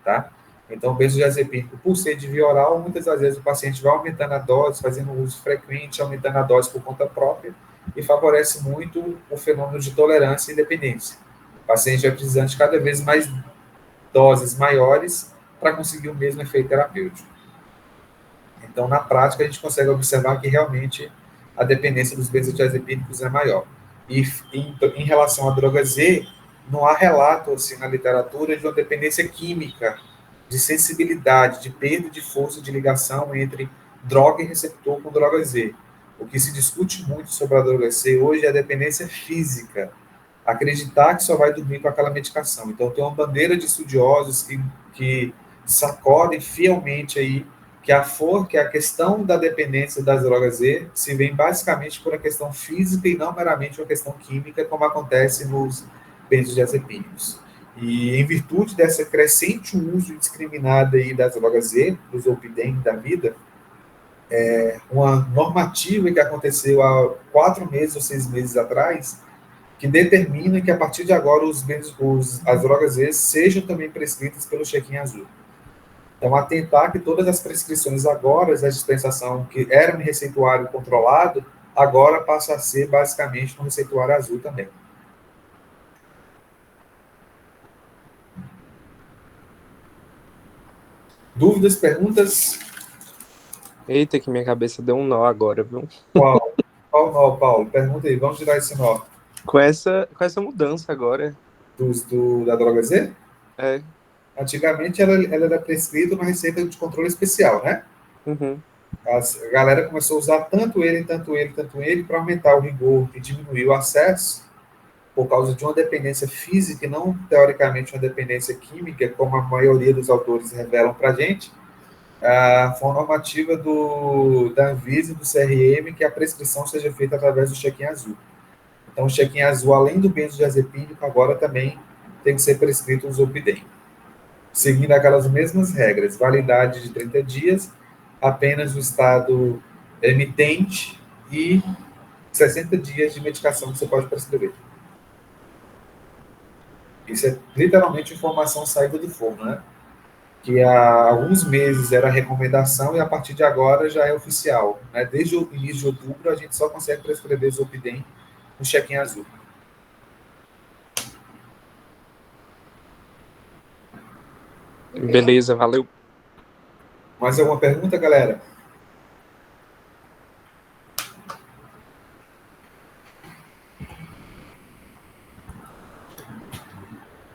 tá? Então, o benzodiazepínico, por ser de via oral, muitas das vezes o paciente vai aumentando a dose, fazendo uso frequente, aumentando a dose por conta própria, e favorece muito o fenômeno de tolerância e dependência. O paciente vai precisando de cada vez mais doses maiores para conseguir o mesmo efeito terapêutico. Então, na prática, a gente consegue observar que realmente a dependência dos benzodiazepínicos é maior. E em relação à droga Z, não há relato assim, na literatura de uma dependência química, de sensibilidade, de perda de força de ligação entre droga e receptor com droga Z. O que se discute muito sobre a droga C hoje é a dependência física, acreditar que só vai dormir com aquela medicação. Então, tem uma bandeira de estudiosos que sacodem fielmente aí que a questão da dependência das drogas Z se vem basicamente por uma questão física e não meramente uma questão química, como acontece nos benzodiazepínicos. E em virtude dessa crescente uso indiscriminado aí das drogas Z, dos Zolpidem da vida, uma normativa que aconteceu há 4 meses ou 6 meses atrás, que determina que a partir de agora as drogas Z sejam também prescritas pelo check-in azul. Então, atentar que todas as prescrições agora, da dispensação que era no receituário controlado, agora passa a ser basicamente no receituário azul também. Dúvidas, perguntas? Eita, que minha cabeça deu um nó agora, viu? Qual nó, Paulo? Pergunta aí, vamos tirar esse nó. Com essa mudança agora. Da droga Z? É. Antigamente ela era prescrita uma receita de controle especial, né? Uhum. A galera começou a usar tanto ele para aumentar o rigor e diminuir o acesso por causa de uma dependência física e não, teoricamente, uma dependência química, como a maioria dos autores revelam para a gente. Foi uma normativa da Anvisa e do CRM que a prescrição seja feita através do check-in azul. Então, o check-in azul, além do benzodiazepínico, agora também tem que ser prescrito o Zolpidem, seguindo aquelas mesmas regras, validade de 30 dias, apenas o estado emitente e 60 dias de medicação que você pode prescrever. Isso é literalmente informação saída do forno, né? Que há alguns meses era recomendação e a partir de agora já é oficial, né? Desde o início de outubro a gente só consegue prescrever Zolpidem no check-in azul. Beleza, valeu. Mais alguma pergunta, galera?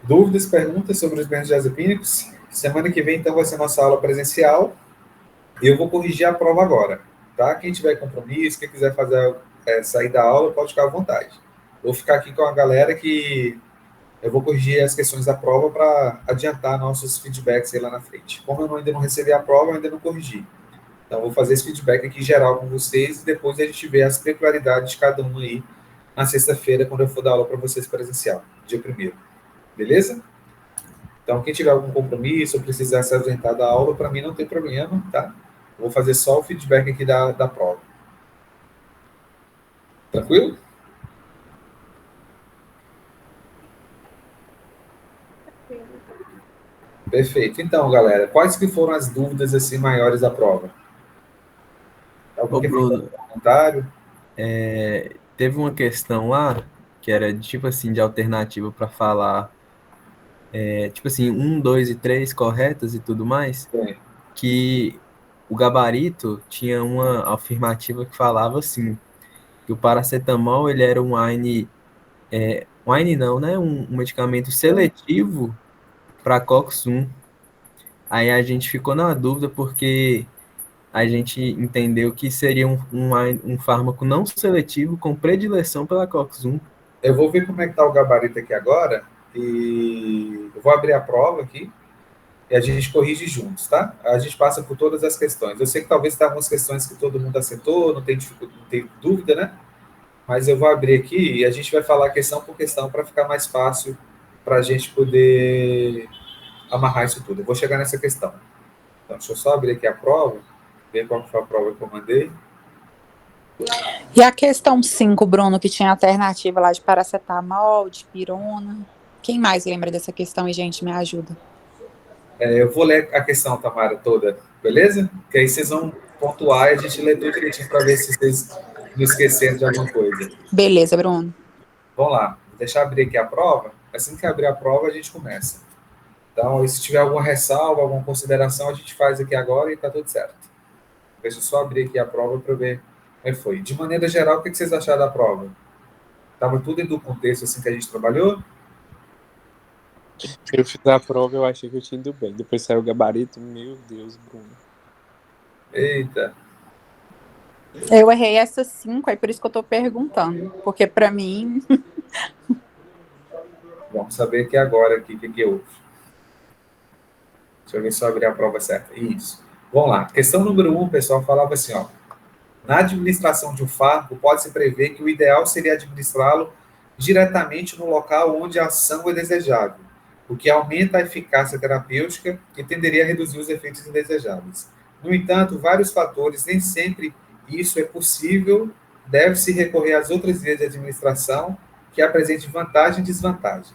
Dúvidas, perguntas sobre os benzodiazepínicos? Semana que vem, então, vai ser nossa aula presencial. Eu vou corrigir a prova agora, tá? Quem tiver compromisso, quem quiser sair da aula, pode ficar à vontade. vou ficar aqui com a galera que eu vou corrigir as questões da prova para adiantar nossos feedbacks aí lá na frente. Como eu ainda não recebi a prova, eu ainda não corrigi. Então, vou fazer esse feedback aqui geral com vocês e depois a gente vê as peculiaridades de cada um aí na sexta-feira, quando eu for dar aula para vocês presencial, dia 1º. Beleza? Então, quem tiver algum compromisso ou precisar se ausentar da aula, para mim não tem problema, tá? Eu vou fazer só o feedback aqui da prova. Tranquilo? Perfeito. Então, galera, quais que foram as dúvidas assim maiores da prova? Ô, Bruno, comentário? teve uma questão lá que era tipo assim de alternativa para falar, tipo assim, 1, 2 e 3 corretas e tudo mais, que o gabarito tinha uma afirmativa que falava assim, que o paracetamol ele era um AINE não, né? Um medicamento seletivo para COX-1. Aí a gente ficou na dúvida porque a gente entendeu que seria um fármaco não seletivo com predileção pela COX-1. Eu vou ver como é que está o gabarito aqui agora e eu vou abrir a prova aqui e a gente corrige juntos, tá? A gente passa por todas as questões. Eu sei que talvez tenha algumas questões que todo mundo acertou, não tem dúvida, né? Mas eu vou abrir aqui e a gente vai falar questão por questão para ficar mais fácil para a gente poder amarrar isso tudo. Eu vou chegar nessa questão. Então, deixa eu só abrir aqui a prova, ver qual foi a prova que eu mandei. E a questão 5, Bruno, que tinha alternativa lá de paracetamol, de pirona. Quem mais lembra dessa questão e, gente, me ajuda? Eu vou ler a questão, Tamara, toda, beleza? Que aí vocês vão pontuar e a gente lê tudo direitinho para ver se vocês não esqueceram de alguma coisa. Beleza, Bruno. Vamos lá, vou deixar abrir aqui a prova. Assim que abrir a prova, a gente começa. Então, se tiver alguma ressalva, alguma consideração, a gente faz aqui agora e está tudo certo. Deixa eu só abrir aqui a prova para ver como foi. De maneira geral, o que vocês acharam da prova? Estava tudo dentro do contexto assim que a gente trabalhou? Eu fiz a prova, eu achei que eu tinha ido bem. Depois saiu o gabarito, meu Deus, Bruno. Eita. Eu errei essas 5, aí por isso que eu tô perguntando. Porque para mim... Vamos saber aqui agora o que houve. Deixa eu ver se eu abrir a prova certa. Isso. Vamos lá. Questão número 1, o pessoal falava assim, ó. Na administração de um fármaco, pode-se prever que o ideal seria administrá-lo diretamente no local onde a ação é desejável, o que aumenta a eficácia terapêutica e tenderia a reduzir os efeitos indesejáveis. No entanto, vários fatores, nem sempre isso é possível, deve-se recorrer às outras vias de administração que apresentem vantagem e desvantagem.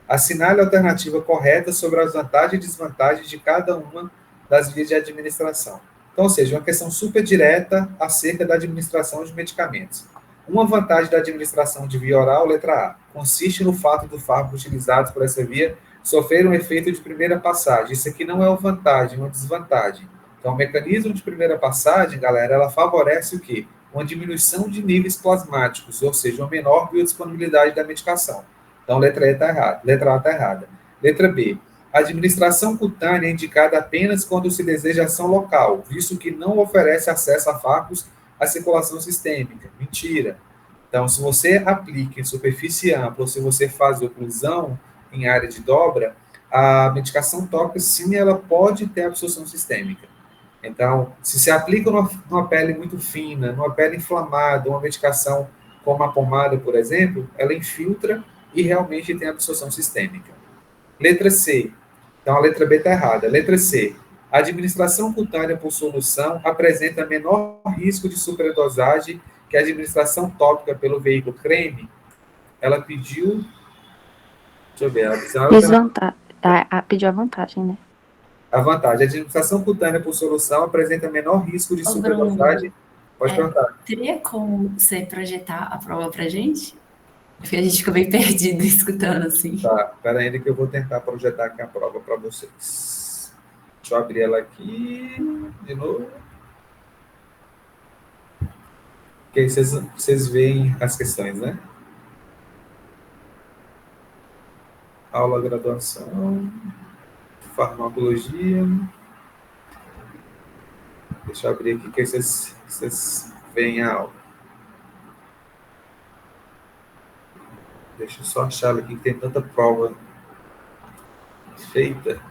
Assinale a alternativa correta sobre as vantagens e desvantagens de cada uma das vias de administração. Então, ou seja, uma questão super direta acerca da administração de medicamentos. Uma vantagem da administração de via oral, letra A, consiste no fato do fármaco utilizado por essa via sofrer um efeito de primeira passagem. Isso aqui não é uma vantagem, é uma desvantagem. Então, o mecanismo de primeira passagem, galera, ela favorece o quê? Uma diminuição de níveis plasmáticos, ou seja, uma menor biodisponibilidade da medicação. Então, letra E está errada. Letra A está errada. Letra B. A administração cutânea é indicada apenas quando se deseja ação local, visto que não oferece acesso a fármacos à circulação sistêmica. Mentira. Então, se você aplica em superfície ampla ou se você faz oclusão em área de dobra, a medicação tópica, sim, ela pode ter absorção sistêmica. Então, se se aplica numa pele muito fina, numa pele inflamada, uma medicação como a pomada, por exemplo, ela infiltra e realmente tem absorção sistêmica. Letra C. Então, a letra B está errada. Letra C. A administração cutânea por solução apresenta menor risco de superdosagem que a administração tópica pelo veículo creme. Ela pediu... Deixa eu ver. Pediu a vantagem, né? A vantagem. A administração cutânea por solução apresenta menor risco de superdosagem. Pode perguntar. Teria como você projetar a prova para a gente? Porque a gente ficou bem perdido escutando assim. Tá, espera ainda que eu vou tentar projetar aqui a prova para vocês. Deixa eu abrir ela aqui de novo. Que aí vocês veem as questões, né? Aula graduação, farmacologia. Deixa eu abrir aqui que aí vocês veem a aula. Deixa eu só achar aqui que tem tanta prova feita.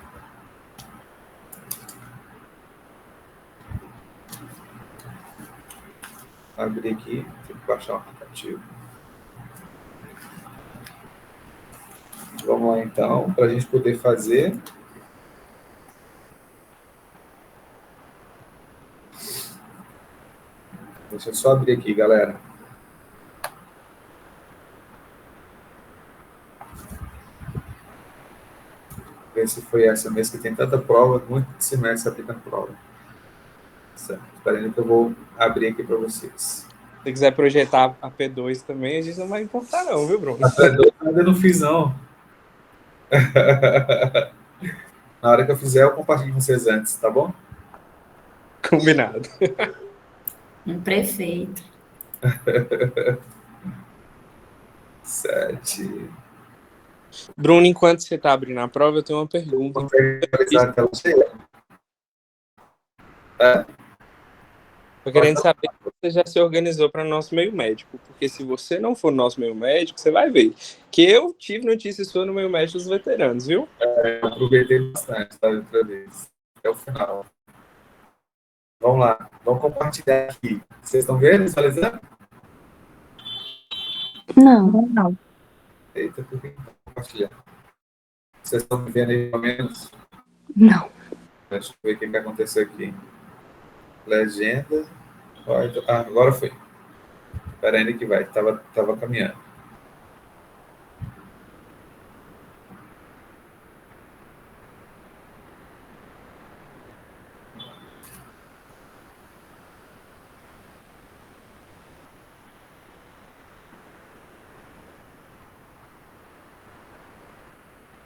Abrir aqui, tem que baixar o aplicativo. Vamos lá, então, para a gente poder fazer. Deixa eu só abrir aqui, galera. Ver se foi essa mesmo, que tem tanta prova, muito semestre aplicando prova. Certo. Espera aí que eu vou abrir aqui para vocês. Se quiser projetar a P2 também, a gente não vai importar não, viu, Bruno? A P2 eu ainda não fiz, não. Na hora que eu fizer, eu compartilho com vocês antes, tá bom? Combinado. Um prefeito. 7. Bruno, enquanto você está abrindo a prova, eu tenho uma pergunta. Consegue visualizar a tela cheia? Tô querendo saber se você já se organizou para nosso meio médico, porque se você não for nosso meio médico, você vai ver que eu tive notícia sua no meio médico dos veteranos, viu? Eu aproveitei bastante, tá? Outra vez. Até o final. Vamos lá, vamos compartilhar aqui. Vocês estão vendo, visualizando? Não. Eita, por que não compartilhar? Vocês estão me vendo aí, pelo menos? Não. Deixa eu ver o que aconteceu aqui. Legenda. Agora foi. Espera ainda que vai. Tava caminhando.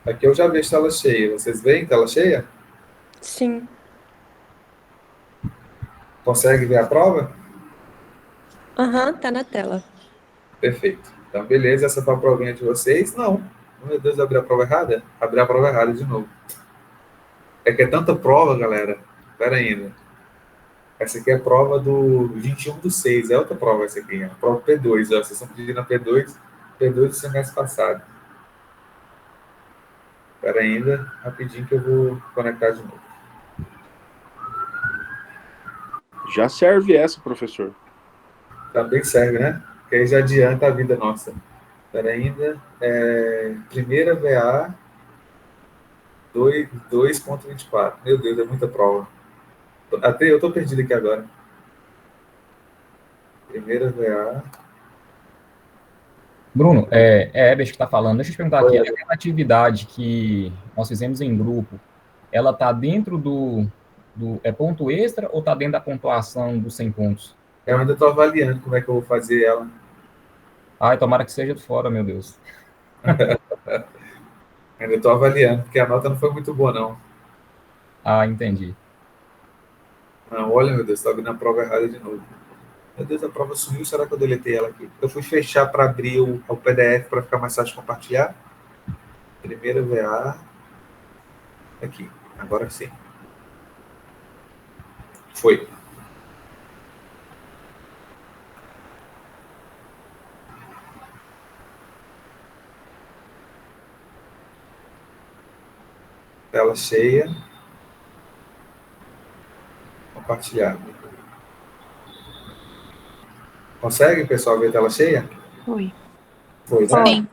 Aqui eu já vejo tela cheia. Vocês veem tela cheia? Sim. Consegue ver a prova? Aham, tá na tela. Perfeito. Então, beleza. Essa foi a provinha de vocês? Não. Meu Deus, eu abri a prova errada? Abri a prova errada de novo. É que é tanta prova, galera. Espera ainda. Essa aqui é a prova do 21/6. É outra prova essa aqui. É a prova P2. Ó. Vocês estão pedindo a P2 do semestre passado. Espera ainda. Rapidinho que eu vou conectar de novo. Já serve essa, professor. Também serve, né? Porque aí já adianta a vida nossa. Espera ainda. Primeira VA 2.24. Meu Deus, é muita prova. Até eu estou perdido aqui agora. Primeira VA. Bruno, Ebert que está falando. Deixa eu te perguntar aqui. Aquela atividade que nós fizemos em grupo, ela está dentro do ponto extra ou está dentro da pontuação dos 100 pontos? Eu ainda estou avaliando como é que eu vou fazer ela. Ai, tomara que seja de fora, meu Deus. Ainda estou avaliando, porque a nota não foi muito boa, não. Ah, entendi. Não, olha, meu Deus, estou abrindo a prova errada de novo. Meu Deus, a prova sumiu, será que eu deletei ela aqui? Eu fui fechar para abrir o PDF para ficar mais fácil de compartilhar. Primeira VA. Aqui, agora sim. Foi. Tela cheia. Compartilhar. Consegue, pessoal, ver a tela cheia? Foi. Foi, né? Sim.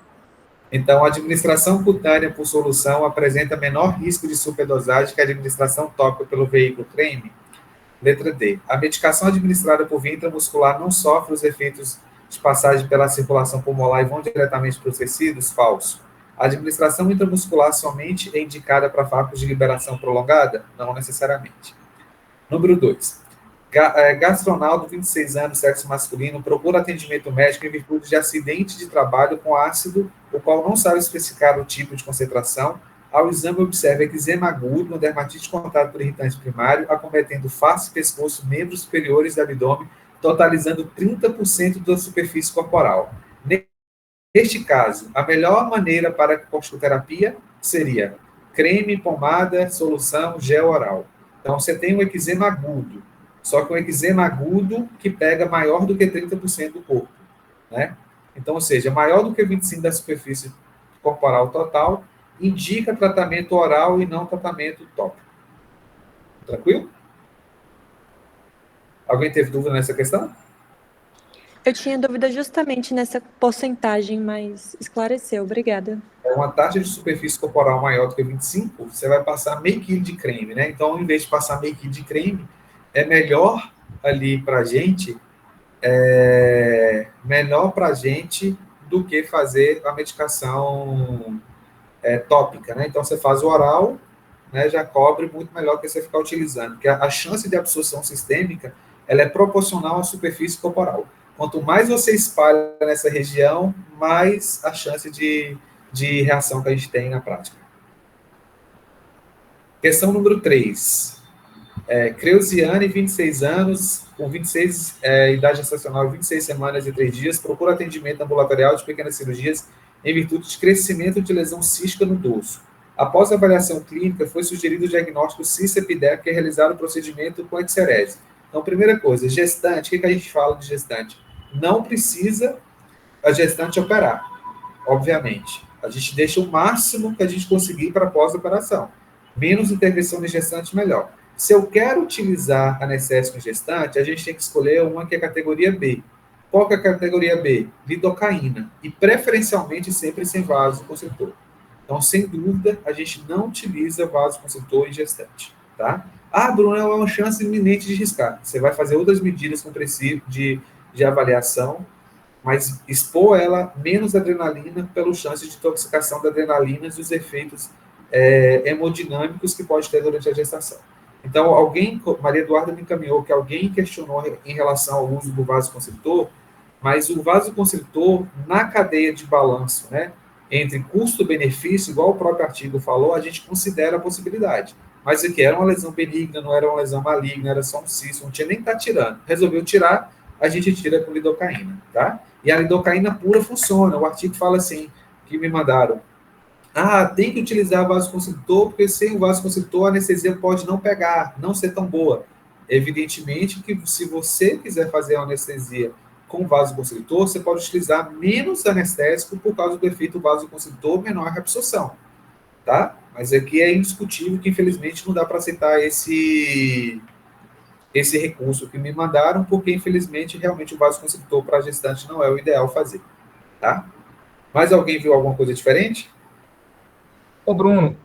Então, a administração cutânea por solução apresenta menor risco de superdosagem que a administração tópica pelo veículo creme. Letra D. A medicação administrada por via intramuscular não sofre os efeitos de passagem pela circulação pulmonar e vão diretamente para os tecidos? Falso. A administração intramuscular somente é indicada para fármacos de liberação prolongada? Não necessariamente. Número 2. Gastronaldo, 26 anos, sexo masculino, procura atendimento médico em virtude de acidente de trabalho com ácido, o qual não sabe especificar o tipo de concentração. Ao exame, observa eczema agudo, uma dermatite contada por irritante primário, acometendo face, pescoço, membros superiores do abdômen, totalizando 30% da superfície corporal. Neste caso, a melhor maneira para a corticoterapia seria creme, pomada, solução, gel oral. Então, você tem um eczema agudo, só que um eczema agudo que pega maior do que 30% do corpo, né? Então, ou seja, maior do que 25 da superfície corporal total, indica tratamento oral e não tratamento tópico. Tranquilo? Alguém teve dúvida nessa questão? Eu tinha dúvida justamente nessa porcentagem, mas esclareceu, obrigada. É uma taxa de superfície corporal maior do que 25, você vai passar meio quilo de creme, né? Então, em vez de passar meio quilo de creme, é melhor ali para a gente, do que fazer a medicação tópica, né? Então, você faz o oral, né, já cobre muito melhor que você ficar utilizando, porque a chance de absorção sistêmica, ela é proporcional à superfície corporal. Quanto mais você espalha nessa região, mais a chance de reação que a gente tem na prática. Questão número 3. Creuziane, 26 anos, com 26, idade gestacional, 26 semanas e 3 dias, procura atendimento ambulatorial de pequenas cirurgias em virtude de crescimento de lesão cística no dorso. Após a avaliação clínica, foi sugerido o diagnóstico cis-epidermo, que é realizar o procedimento com excerese. Então, primeira coisa, gestante, o que a gente fala de gestante? Não precisa a gestante operar, obviamente. A gente deixa o máximo que a gente conseguir para pós-operação. Menos intervenção de gestante, melhor. Se eu quero utilizar anestésico em gestante, a gente tem que escolher uma que é categoria B. Qual que é a categoria B? Lidocaína. E preferencialmente sempre sem vasoconstritor. Então, sem dúvida, a gente não utiliza vasoconstritor em gestante, tá? Ah, Bruno, é uma chance iminente de riscar. Você vai fazer outras medidas com princípio de avaliação, mas expor ela menos adrenalina pelo chance de intoxicação da adrenalina e os efeitos hemodinâmicos que pode ter durante a gestação. Então, Maria Eduarda me encaminhou que alguém questionou em relação ao uso do vasoconstritor, mas o vasoconstritor, na cadeia de balanço, né, entre custo-benefício, igual o próprio artigo falou, a gente considera a possibilidade. Mas aqui era uma lesão benigna, não era uma lesão maligna, era só um cisto, não tinha nem que estar tirando. Resolveu tirar, a gente tira com lidocaína, tá? E a lidocaína pura funciona. O artigo fala assim, que me mandaram. Tem que utilizar vasoconstritor, porque sem o vasoconstritor a anestesia pode não pegar, não ser tão boa. Evidentemente que se você quiser fazer a anestesia com vasoconstritor, você pode utilizar menos anestésico por causa do efeito vasoconstritor, menor reabsorção, tá? Mas aqui é indiscutível que, infelizmente, não dá para aceitar esse recurso que me mandaram, porque, infelizmente, realmente o vasoconstritor para gestante não é o ideal fazer, tá? Mais alguém viu alguma coisa diferente? Ô, Bruno,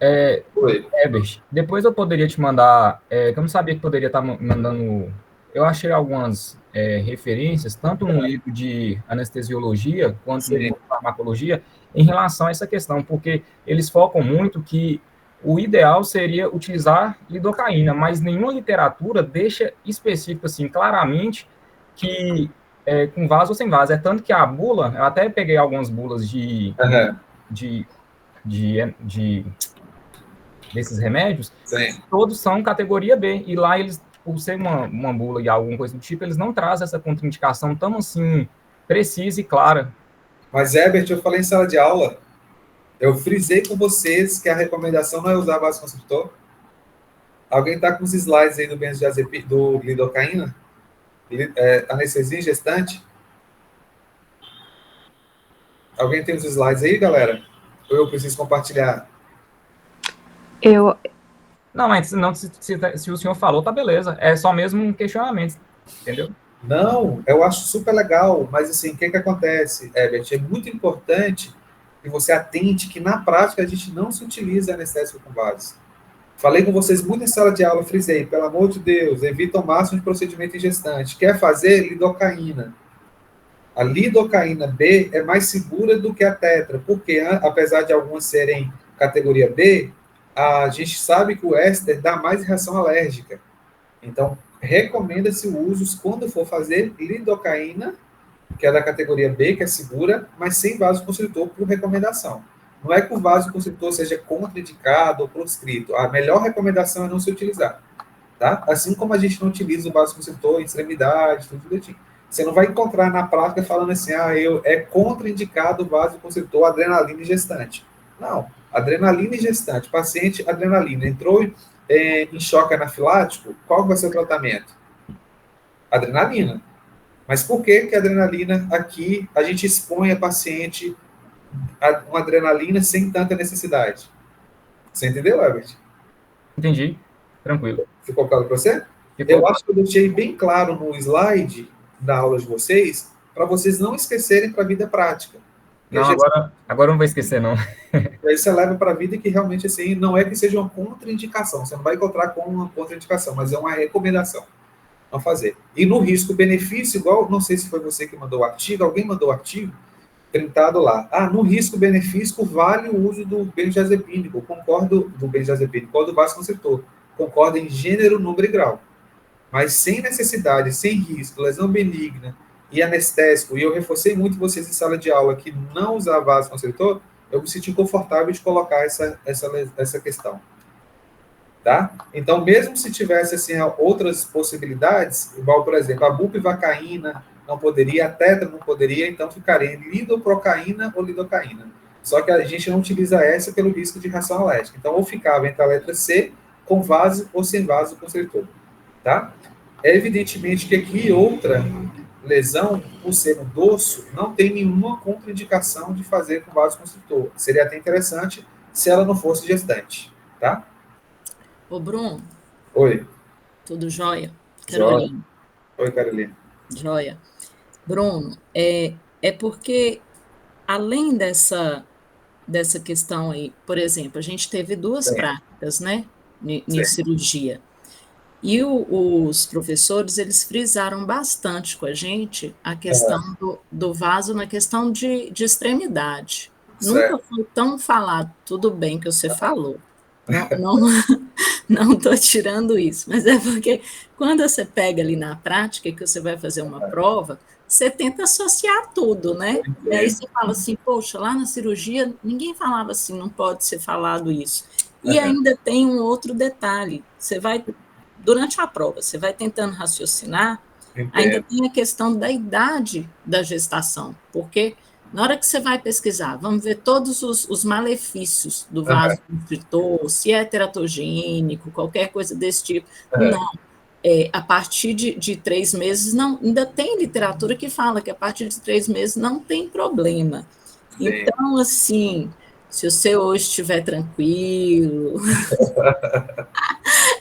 Oi. Herbert, depois eu poderia te mandar, que eu não sabia que poderia estar mandando, eu achei algumas referências, tanto no livro de anestesiologia, quanto no livro de farmacologia, em relação a essa questão, porque eles focam muito que o ideal seria utilizar lidocaína, mas nenhuma literatura deixa específico, assim, claramente, que com vaso ou sem vaso. É tanto que a bula, eu até peguei algumas bulas desses remédios, todos são categoria B, e lá eles, por ser uma bula e alguma coisa do tipo, eles não trazem essa contraindicação tão, assim, precisa e clara. Mas, Herbert, eu falei em sala de aula, eu frisei com vocês que a recomendação não é usar vasoconstritor. Alguém está com os slides aí do lidocaína? Anestesia em gestante? Alguém tem os slides aí, galera? Ou eu preciso compartilhar? Não, mas não, se o senhor falou, tá beleza. É só mesmo um questionamento, entendeu? Não, eu acho super legal, mas assim, o que acontece, Herbert? É muito importante que você atente que na prática a gente não se utiliza anestésico com vaso. Falei com vocês muito em sala de aula, frisei, pelo amor de Deus, evita o máximo de procedimento em gestante. Quer fazer lidocaína? A lidocaína B é mais segura do que a tetra, porque apesar de algumas serem categoria B, a gente sabe que o éster dá mais reação alérgica. Então, recomenda-se o uso quando for fazer lidocaína, que é da categoria B, que é segura, mas sem vasoconstritor por recomendação. Não é que o vasoconstritor seja contraindicado ou proscrito. A melhor recomendação é não se utilizar, tá? Assim como a gente não utiliza o vasoconstritor em extremidade, tudo direitinho. Você não vai encontrar na prática falando assim, é contraindicado o vasoconstritor adrenalina e gestante. Não, adrenalina e gestante. Paciente, adrenalina, entrou em choque anafilático, qual vai ser o tratamento? Adrenalina. Mas por que que a adrenalina aqui, a gente expõe a paciente a uma adrenalina sem tanta necessidade? Você entendeu, Herbert? Entendi. Tranquilo. Ficou claro para você? Eu acho que eu deixei bem claro no slide da aula de vocês, para vocês não esquecerem para a vida prática. Não, agora não vou esquecer, não. Aí você leva para a vida que realmente, assim, não é que seja uma contraindicação, você não vai encontrar com uma contraindicação, mas é uma recomendação a fazer. E no risco-benefício, igual, não sei se foi você que mandou o artigo, alguém mandou o artigo, printado lá. No risco-benefício vale o uso do benzodiazepínico, concordo do vasoconstritor, concordo em gênero, número e grau. Mas sem necessidade, sem risco, lesão benigna e anestésico, e eu reforcei muito vocês em sala de aula que não usar vasoconstritor, eu me senti confortável de colocar essa questão. Tá? Então, mesmo se tivesse assim, outras possibilidades, igual, por exemplo, a bupivacaína não poderia, a tetra não poderia, então ficaria em lidoprocaína ou lidocaína. Só que a gente não utiliza essa pelo risco de reação alérgica. Então, ou ficava entre a letra C, com vaso ou sem vasoconstritor. Tá? É evidentemente que aqui outra lesão, por ser no dorso, não tem nenhuma contraindicação de fazer com vasoconstritor. Seria até interessante se ela não fosse gestante. Tá? Ô, Bruno. Oi. Tudo jóia? Carolina. Oi, Carolina. Jóia. Bruno, é porque, além dessa questão aí, por exemplo, a gente teve duas práticas, né, em cirurgia, e os professores, eles frisaram bastante com a gente a questão do vaso na questão de extremidade. Nunca foi tão falado, tudo bem que você falou, não estou tirando isso, mas é porque quando você pega ali na prática que você vai fazer uma prova, você tenta associar tudo, né? E aí você fala assim, poxa, lá na cirurgia ninguém falava assim, não pode ser falado isso. E ainda tem um outro detalhe, você vai, durante a prova, você vai tentando raciocinar, ainda tem a questão da idade da gestação, porque na hora que você vai pesquisar, vamos ver todos os malefícios do vasoconstritor, se é teratogênico, qualquer coisa desse tipo. Não. A partir de 3 meses, não, ainda tem literatura que fala que a partir de 3 meses não tem problema. Sim. Então, assim, se você hoje estiver tranquilo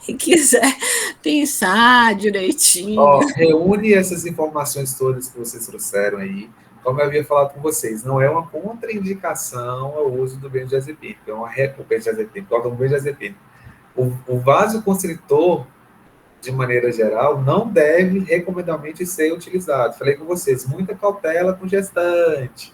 e quiser pensar direitinho... reúne essas informações todas que vocês trouxeram aí. Como eu havia falado com vocês, não é uma contraindicação ao uso do benzodiazepínico, é uma benzodiazepínico. O vasoconstritor, de maneira geral, não deve recomendavelmente ser utilizado. Falei com vocês, muita cautela com gestante.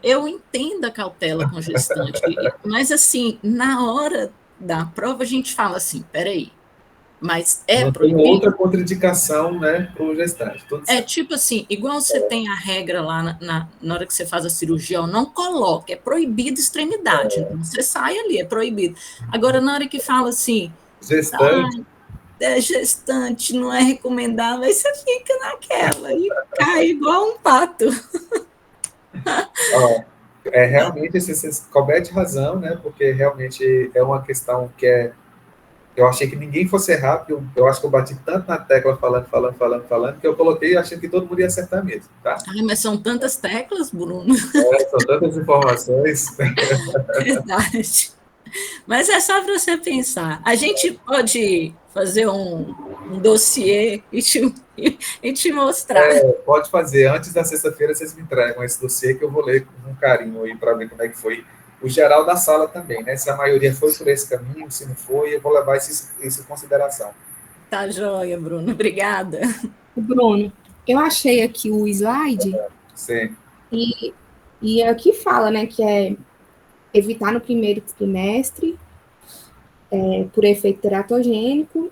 Eu entendo a cautela com gestante, mas assim, na hora da prova a gente fala assim, peraí, mas não proibido. Tem outra contraindicação, né, para o gestante. Tipo assim, igual você tem a regra lá na hora que você faz a cirurgia, não coloque, é proibido extremidade. Então você sai ali, é proibido. Agora, na hora que fala assim, gestante, gestante não é recomendável, aí você fica naquela e cai igual um pato. Realmente, você cobrete razão, né, porque realmente é uma questão que eu achei que ninguém fosse errar, porque eu acho que eu bati tanto na tecla falando, que eu coloquei achando que todo mundo ia acertar mesmo, tá? Mas são tantas teclas, Bruno. São tantas informações. Verdade. Mas é só para você pensar. A gente pode fazer um dossiê e te mostrar. Pode fazer. Antes da sexta-feira, vocês me entregam esse dossiê que eu vou ler com carinho aí para ver como é que foi. O geral da sala também, né? Se a maioria foi por esse caminho, se não foi, eu vou levar isso em consideração. Tá joia, Bruno. Obrigada. Bruno, eu achei aqui o slide. Sim. E aqui fala, né, que é evitar no primeiro trimestre, por efeito teratogênico,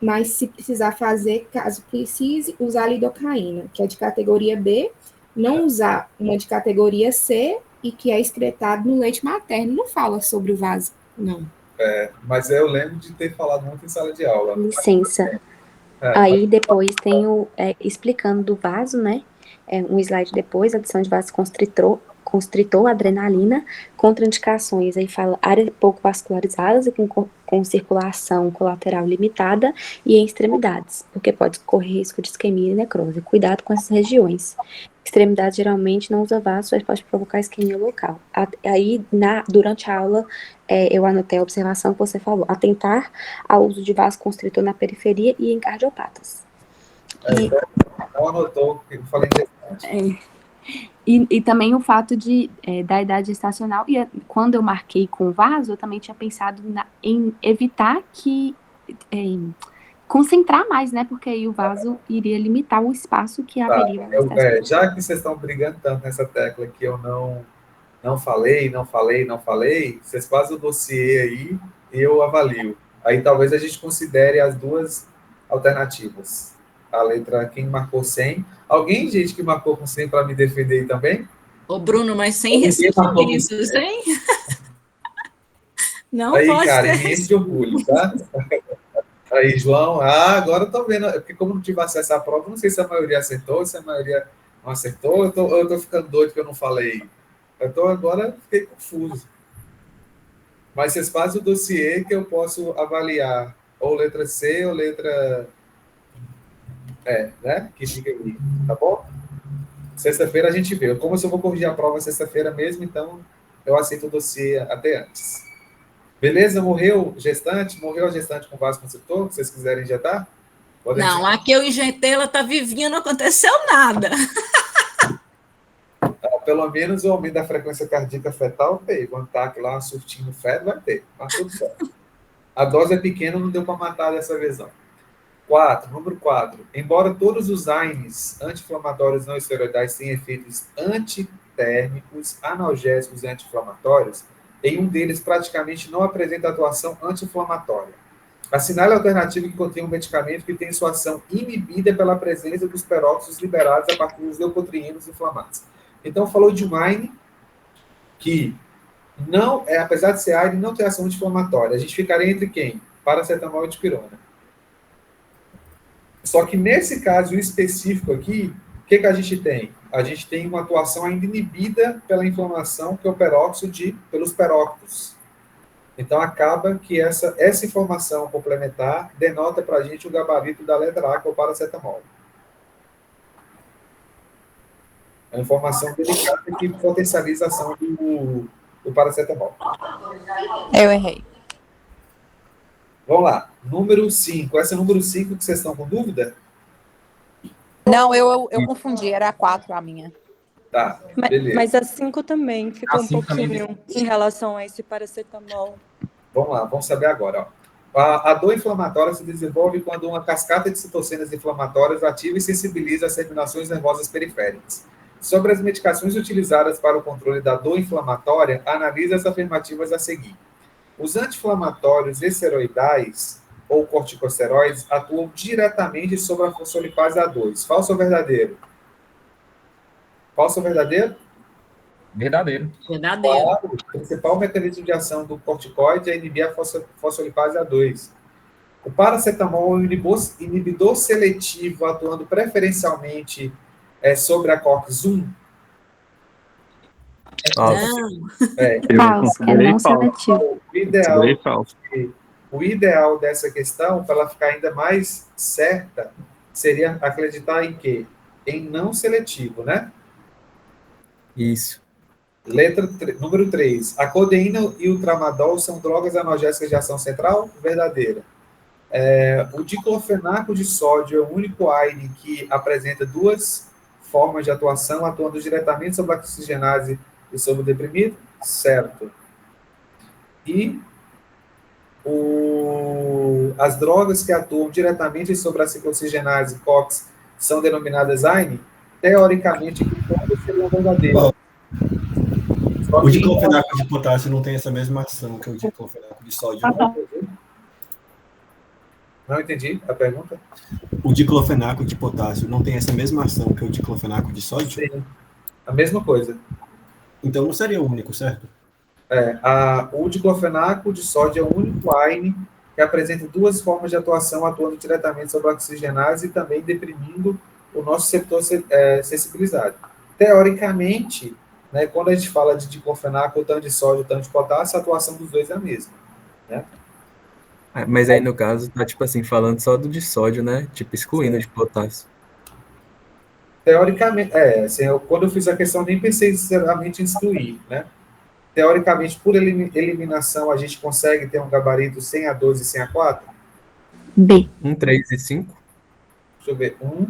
mas se precisar fazer, caso precise, usar lidocaína, que é de categoria B, não usar uma de categoria C, e que é excretado no leite materno. Não fala sobre o vaso, não. Mas eu lembro de ter falado muito em sala de aula. Licença. Aí depois tem explicando do vaso, né? Um slide depois, adição de vasoconstritor, vasoconstritor, adrenalina, contraindicações, aí fala áreas pouco vascularizadas e com circulação colateral limitada e em extremidades, porque pode correr risco de isquemia e necrose. Cuidado com essas regiões. Extremidades geralmente não usa vaso, mas pode provocar isquemia local. Aí, durante a aula, eu anotei a observação que você falou, atentar ao uso de vasoconstritor na periferia e em cardiopatas. Não anotou, porque eu falei interessante. E também o fato da idade gestacional, e quando eu marquei com vaso, eu também tinha pensado em evitar concentrar mais, né? Porque aí o vaso iria limitar o espaço que haveria. Já que vocês estão brigando tanto nessa tecla que eu não falei, vocês fazem o dossiê aí e eu avalio. Aí talvez a gente considere as duas alternativas. A letra, quem marcou 100. Alguém, gente, que marcou com 100 para me defender aí também? Ô, Bruno, mas sem ressentimento, hein? Não aí, pode cara, ter me enche de orgulho, tá? Aí, João, agora eu tô vendo, porque como não tive acesso à prova, não sei se a maioria acertou, se a maioria não acertou, eu tô ficando doido que eu não falei. Agora fiquei confuso. Mas vocês fazem o dossiê que eu posso avaliar ou letra C ou letra né? Que fica aí, tá bom? Sexta-feira a gente vê. Como eu só vou corrigir a prova sexta-feira mesmo, então eu aceito o dossiê até antes. Beleza? Morreu gestante? Morreu a gestante com vasoconstritor? Se vocês quiserem injetar? Não, aqui eu injetei, ela tá vivinha, não aconteceu nada. Pelo menos o aumento da frequência cardíaca fetal tem. Quando tá lá surtindo feto, vai ter. Mas tudo certo. A dose é pequena, não deu para matar dessa vez, não. Número 4. Embora todos os AINES anti-inflamatórios não esteroidais tenham efeitos antitérmicos, analgésicos e anti-inflamatórios, em um deles praticamente não apresenta atuação anti-inflamatória. Assinale a alternativa que contém um medicamento que tem sua ação inibida pela presença dos peróxidos liberados a partir dos leucotrienos inflamados. Então, falou de um AINE que, apesar de ser AINE, não tem ação anti-inflamatória. A gente ficaria entre quem? Paracetamol e dipirona. Só que nesse caso específico aqui, o que a gente tem? A gente tem uma atuação ainda inibida pela inflamação, que é o peróxido pelos peróxidos. Então, acaba que essa informação complementar denota para a gente o gabarito da letra A, que é o paracetamol. É uma informação delicada que potencializa a ação do paracetamol. Eu errei. Vamos lá. Número 5. Essa é o número 5 que vocês estão com dúvida? Não, eu confundi. Era a 4 a minha. Tá, beleza. Mas a 5 também ficou um pouquinho em relação a esse paracetamol. Vamos lá, vamos saber agora. Ó. A dor inflamatória se desenvolve quando uma cascata de citocinas inflamatórias ativa e sensibiliza as terminações nervosas periféricas. Sobre as medicações utilizadas para o controle da dor inflamatória, analise as afirmativas a seguir. Os anti-inflamatórios esteroidais ou corticosteroides atuam diretamente sobre a fosfolipase A2. Falso ou verdadeiro? Falso ou verdadeiro? Verdadeiro. Verdadeiro. O principal mecanismo de ação do corticoide é inibir a fosfolipase A2. O paracetamol é um inibidor seletivo atuando preferencialmente sobre a COX-1. Falso, é não seletivo. O ideal dessa questão, para ela ficar ainda mais certa, seria acreditar em quê? Em não seletivo, né? Isso. Número 3. A codeína e o tramadol são drogas analgésicas de ação central? Verdadeira. O diclofenaco de sódio é o único AINE que apresenta duas formas de atuação, atuando diretamente sobre a oxigenase e sobre o deprimido? Certo. E as drogas que atuam diretamente sobre a ciclooxigenase COX são denominadas AINE? Teoricamente, todas seriam verdadeiras. O diclofenaco de potássio não tem essa mesma ação que o diclofenaco de sódio. Não entendi a pergunta. O diclofenaco de potássio não tem essa mesma ação que o diclofenaco de sódio? Sim, a mesma coisa. Então não seria o único, certo? O diclofenaco de sódio é o único AINE que apresenta duas formas de atuação, atuando diretamente sobre a oxigenase e também deprimindo o nosso receptor sensibilizado. Teoricamente, né? Quando a gente fala de diclofenaco, o tanto de sódio, o tanto de potássio, a atuação dos dois é a mesma, né? Mas aí, no caso, tá, tipo assim, falando só do de sódio, né? Tipo, excluindo de potássio. Teoricamente, assim, quando eu fiz a questão, nem pensei sinceramente em excluir, né? Teoricamente, por eliminação, a gente consegue ter um gabarito sem A2 e sem A4? B. 1, 3 e 5? Deixa eu ver. 1,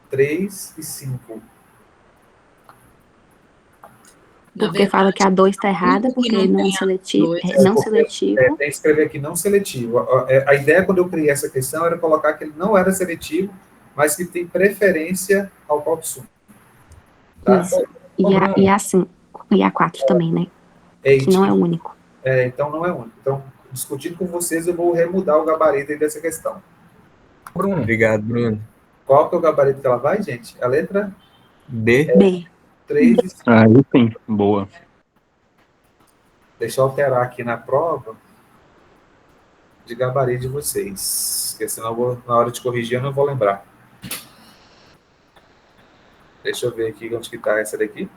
3 e 5. Porque fala que a 2 está errada, porque não seletivo. Não seletivo. Tem que escrever aqui não seletivo. A ideia, quando eu criei essa questão, era colocar que ele não era seletivo, mas que tem preferência ao coxum. Tá? Isso. E a 4 também, né? Que não é o único. Então não é único. Então, discutindo com vocês, eu vou remudar o gabarito aí dessa questão. Bruno. Obrigado, Bruno. Qual que é o gabarito que ela vai, gente? A letra? B. B. 3 e 5. Aí sim, boa. Deixa eu alterar aqui na prova de gabarito de vocês, porque senão na hora de corrigir eu não vou lembrar. Deixa eu ver aqui onde que está essa daqui.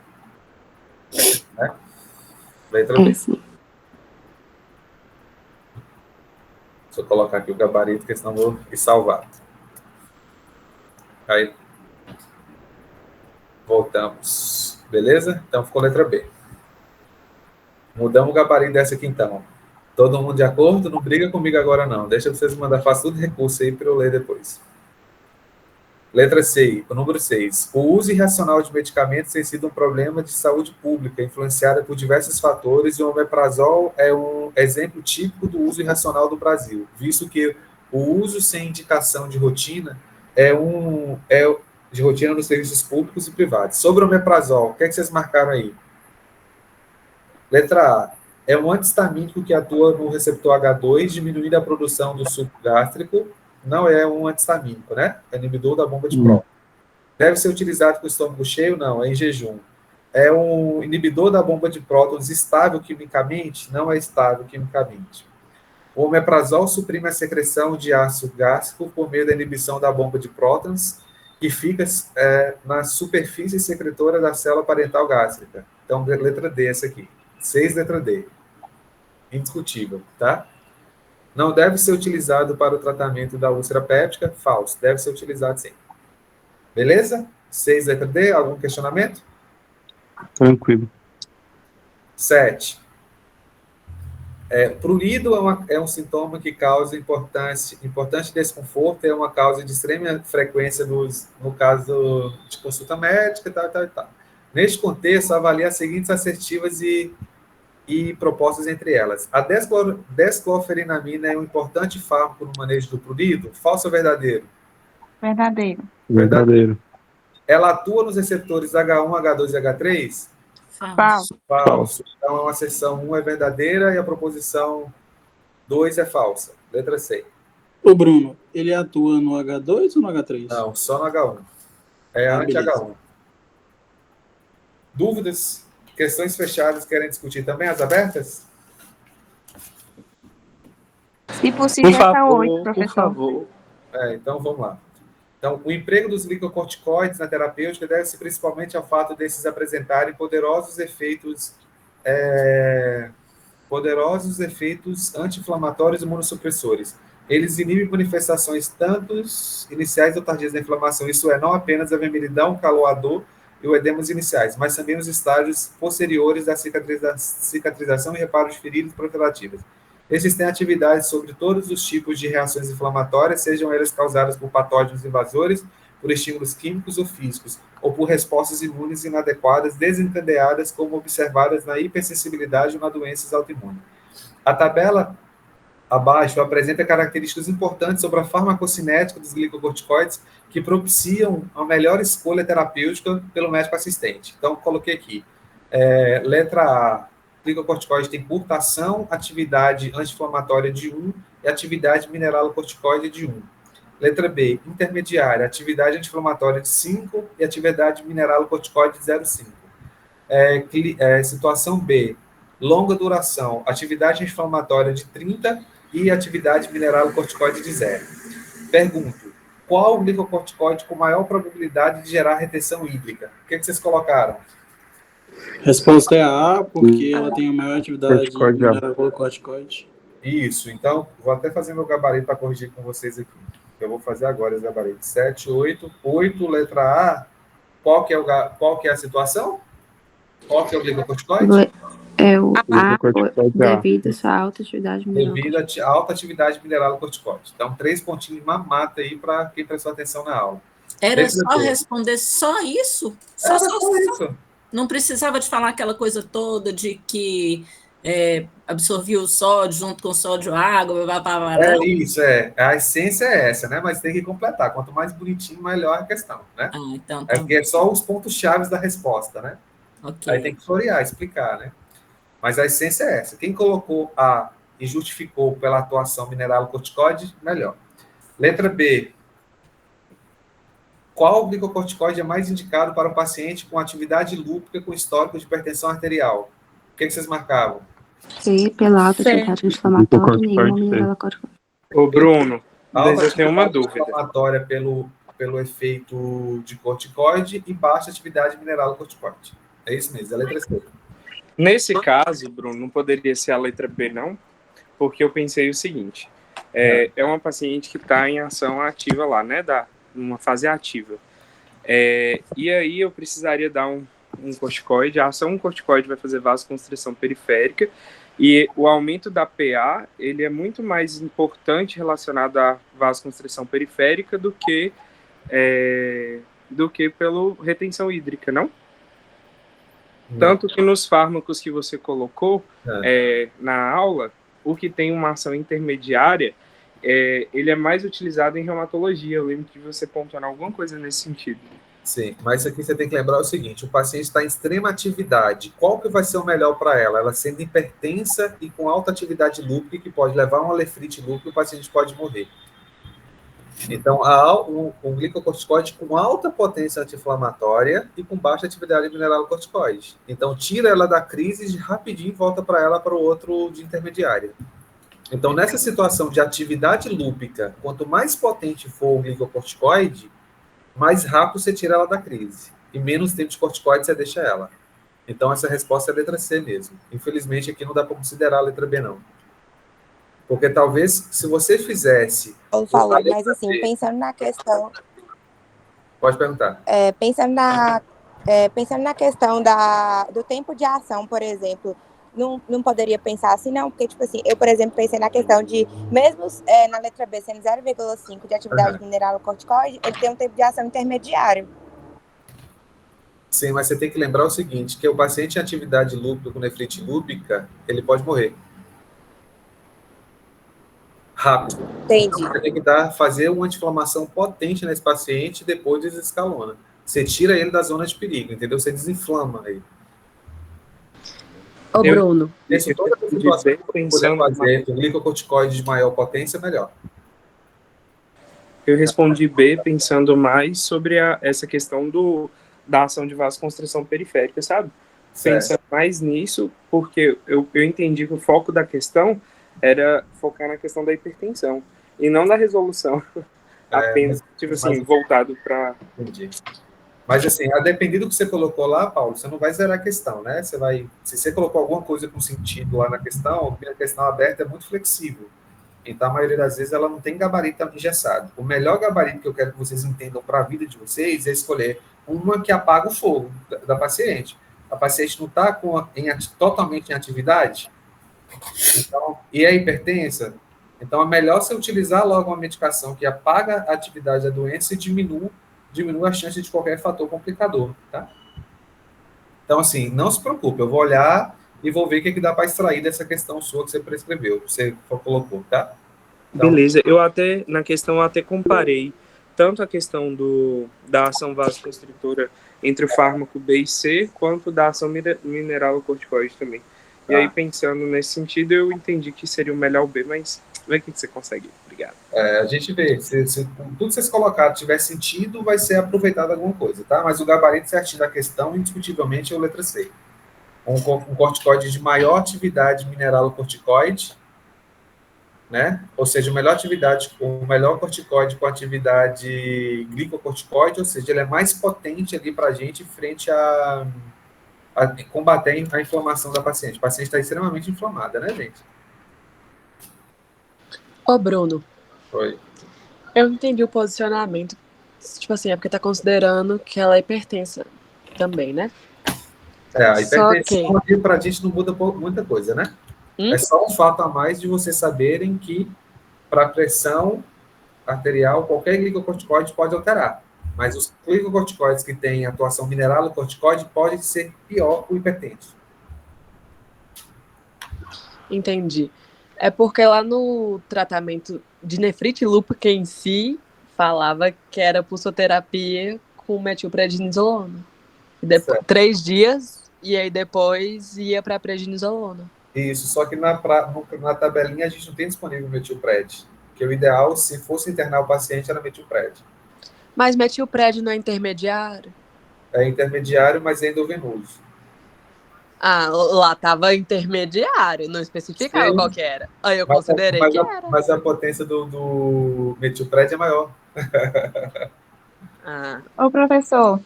Né? Letra B. Deixa eu colocar aqui o gabarito, porque senão eu vou salvar. Aí, voltamos. Beleza? Então ficou letra B. Mudamos o gabarito dessa aqui então. Todo mundo de acordo? Não briga comigo agora não. Deixa vocês mandar, faço tudo recurso aí para eu ler depois. Letra C, o número 6. O uso irracional de medicamentos tem sido um problema de saúde pública, influenciado por diversos fatores, e o omeprazol é um exemplo típico do uso irracional do Brasil, visto que o uso sem indicação de rotina de rotina nos serviços públicos e privados. Sobre o omeprazol, o que é que vocês marcaram aí? Letra A. É um antihistamínico que atua no receptor H2, diminuindo a produção do suco gástrico. Não é um antihistamínico, né? É inibidor da bomba de próton. Deve ser utilizado com o estômago cheio? Não, é em jejum. É um inibidor da bomba de prótons estável quimicamente? Não é estável quimicamente. O omeprazol suprime a secreção de ácido gástrico por meio da inibição da bomba de prótons, que fica na superfície secretora da célula parental gástrica. Então, letra D essa aqui. 6, letra D. Indiscutível, tá? Não deve ser utilizado para o tratamento da úlcera péptica? Falso. Deve ser utilizado sim. Beleza? 6, letra D. Algum questionamento? Tranquilo. 7. Prurido é um sintoma que causa importante desconforto, é uma causa de extrema frequência no caso de consulta médica, tal. Neste contexto, avalie as seguintes assertivas e propostas entre elas. A desclorfenamina é um importante fármaco no manejo do prurido? Falso ou verdadeiro? Verdadeiro. Verdadeiro. Ela atua nos receptores H1, H2 e H3? Falso. Então, a seção 1 é verdadeira e a proposição 2 é falsa. Letra C. Ô, Bruno, ele atua no H2 ou no H3? Não, só no H1. É anti-H1. Dúvidas? Questões fechadas, querem discutir também? As abertas? Se possível, essa 8, professor. Por favor. Então, vamos lá. Então, o emprego dos glicocorticoides na terapêutica deve-se principalmente ao fato desses apresentarem poderosos efeitos anti-inflamatórios e imunossupressores. Eles inibem manifestações tanto iniciais ou tardias da inflamação, isso é, não apenas a vermelhidão, calor, a dor e o edemas iniciais, mas também os estágios posteriores da cicatrização e reparo de feridas profilativas. Esses têm atividade sobre todos os tipos de reações inflamatórias, sejam elas causadas por patógenos invasores, por estímulos químicos ou físicos, ou por respostas imunes inadequadas desencadeadas, como observadas na hipersensibilidade ou na doenças autoimunes. A tabela abaixo apresenta características importantes sobre a farmacocinética dos glicocorticoides que propiciam a melhor escolha terapêutica pelo médico assistente. Então, coloquei aqui. Letra A. Glicocorticoide tem curta ação, atividade anti-inflamatória de 1 e atividade mineralocorticoide de 1. Letra B, intermediária, atividade anti-inflamatória de 5 e atividade mineralocorticoide de 0,5. Situação B, longa duração, atividade inflamatória de 30 e atividade mineralocorticoide de 0. Pergunto, qual o glicocorticoide com maior probabilidade de gerar retenção hídrica? O que vocês colocaram? Resposta é A, porque ela tem a maior atividade Corticoide, mineral corticoide. Isso, então, vou até fazer meu gabarito para corrigir com vocês aqui. Eu vou fazer agora os gabaritos. 7, 8, 8, letra A. Qual que é a situação? Qual que é o glicocorticoide? É o A, Corticoide A. devido à sua alta atividade mineral. Devido à alta atividade mineralocorticoide. Então, 3 pontinhos de mamata aí para quem prestou atenção na aula. Era Letra só B. responder só isso? Era só isso. Não precisava de falar aquela coisa toda de que absorvia o sódio junto com o sódio água, blá, blá, blá, blá. É isso, é. A essência é essa, né? Mas tem que completar. Quanto mais bonitinho, melhor a questão, né? Então, é porque é só os pontos chaves da resposta, né? Okay. Aí tem que florear, explicar, né? Mas a essência é essa. Quem colocou A e justificou pela atuação mineralocorticoide, melhor. Letra B. Qual glicocorticoide é mais indicado para um paciente com atividade lúpica com histórico de hipertensão arterial? O que vocês marcavam? C, pela alta atividade inflamatória, nenhuma mineralocorticoide. Ô, Bruno, Alta eu tenho uma atividade dúvida. inflamatória pelo efeito de corticoide e baixa atividade mineralocorticoide. É isso mesmo, é a letra C. Nesse caso, Bruno, não poderia ser a letra B, não? Porque eu pensei o seguinte, é uma paciente que está em ação ativa lá, né, numa fase ativa. E aí eu precisaria dar um corticoide, a ação corticoide vai fazer vasoconstrição periférica, e o aumento da PA, ele é muito mais importante relacionado à vasoconstrição periférica do que pela retenção hídrica, não? Tanto que nos fármacos que você colocou na aula, o que tem uma ação intermediária, ele é mais utilizado em reumatologia. Eu lembro que você pontuou alguma coisa nesse sentido. Sim, mas aqui você tem que lembrar o seguinte, o paciente está em extrema atividade. Qual que vai ser o melhor para ela? Ela sendo hipertensa e com alta atividade lúpica, que pode levar a uma lefrite lúpica, o paciente pode morrer. Então, um glicocorticoide com alta potência anti-inflamatória e com baixa atividade mineralocorticoide. Então, tira ela da crise e rapidinho volta para ela para o outro de intermediária. Então, nessa situação de atividade lúpica, quanto mais potente for o glicocorticoide, mais rápido você tira ela da crise. E menos tempo de corticoide você deixa ela. Então, essa resposta é a letra C mesmo. Infelizmente, aqui não dá para considerar a letra B, não. Porque talvez, se você fizesse... Eu falei, mas assim, pensando na questão... Pode perguntar. Pensando na questão do tempo de ação, por exemplo, não poderia pensar assim, não? Porque, tipo assim, eu, por exemplo, pensei na questão de, mesmo na letra B sendo 0,5 de atividade mineralocorticoide, ele tem um tempo de ação intermediário. Sim, mas você tem que lembrar o seguinte, que o paciente em atividade lúpica com nefrite lúpica, ele pode morrer. Rápido. Entendi. Você tem que fazer uma anti-inflamação potente nesse paciente e depois desescalona. Você tira ele da zona de perigo, entendeu? Você desinflama ele. Ô, Bruno. Esse toda a situação que puder fazer com glicocorticoide de maior potência, melhor. Eu respondi B pensando mais sobre essa questão da ação de vasoconstrição periférica, sabe? Certo. Pensando mais nisso, porque eu entendi que o foco da questão era focar na questão da hipertensão e não na resolução, apenas, voltado para... Entendi. Mas, assim, a depender do que você colocou lá, Paulo, você não vai zerar a questão, né? Se você colocou alguma coisa com sentido lá na questão, a questão aberta é muito flexível. Então, a maioria das vezes, ela não tem gabarito engessado. O melhor gabarito que eu quero que vocês entendam para a vida de vocês é escolher uma que apaga o fogo da paciente. A paciente não está totalmente em atividade, então, e é hipertensa, então é melhor você utilizar logo uma medicação que apaga a atividade da doença e diminui a chance de qualquer fator complicador, tá? Então, assim, não se preocupe, eu vou olhar e vou ver o que dá para extrair dessa questão sua que você prescreveu, que você colocou, tá? Então, beleza, na questão eu até comparei tanto a questão da ação vasoconstritora entre o fármaco B e C, quanto da ação mineralocorticoide também. E aí, pensando nesse sentido, eu entendi que seria o melhor B, mas vê o que você consegue. Obrigado. A gente vê, se tudo que vocês colocaram tiver sentido, vai ser aproveitado alguma coisa, tá? Mas o gabarito certinho da questão, indiscutivelmente, é a letra C. Um corticoide de maior atividade mineralocorticoide, né? Ou seja, o melhor corticoide com atividade glicocorticoide, ou seja, ele é mais potente ali para a gente frente combater a inflamação da paciente. A paciente está extremamente inflamada, né, gente? Ô, Bruno, Oi. eu entendi o posicionamento. Tipo assim, é porque tá considerando que ela é hipertensa também, né? A Só hipertensão aqui para a gente não muda muita coisa, né? É só um fato a mais de vocês saberem que para a pressão arterial, qualquer glicocorticoide pode alterar. Mas os glicocorticoides que têm atuação mineralocorticoide podem ser pior que o hipertenso. Entendi. É porque lá no tratamento de nefrite lúpica em si, falava que era pulsoterapia com metilprednisolona. E depois, 3 dias, e aí depois ia para prednisolona. Isso, só que na tabelinha a gente não tem disponível metilpred. Porque o ideal, se fosse internar o paciente, era metilpred. Mas metilpred não é intermediário? É intermediário, mas é endovenoso. Ah, lá tava intermediário, não especificava qual que era. Aí eu considerei que era. Mas a potência do metilpred é maior. Ô, professor,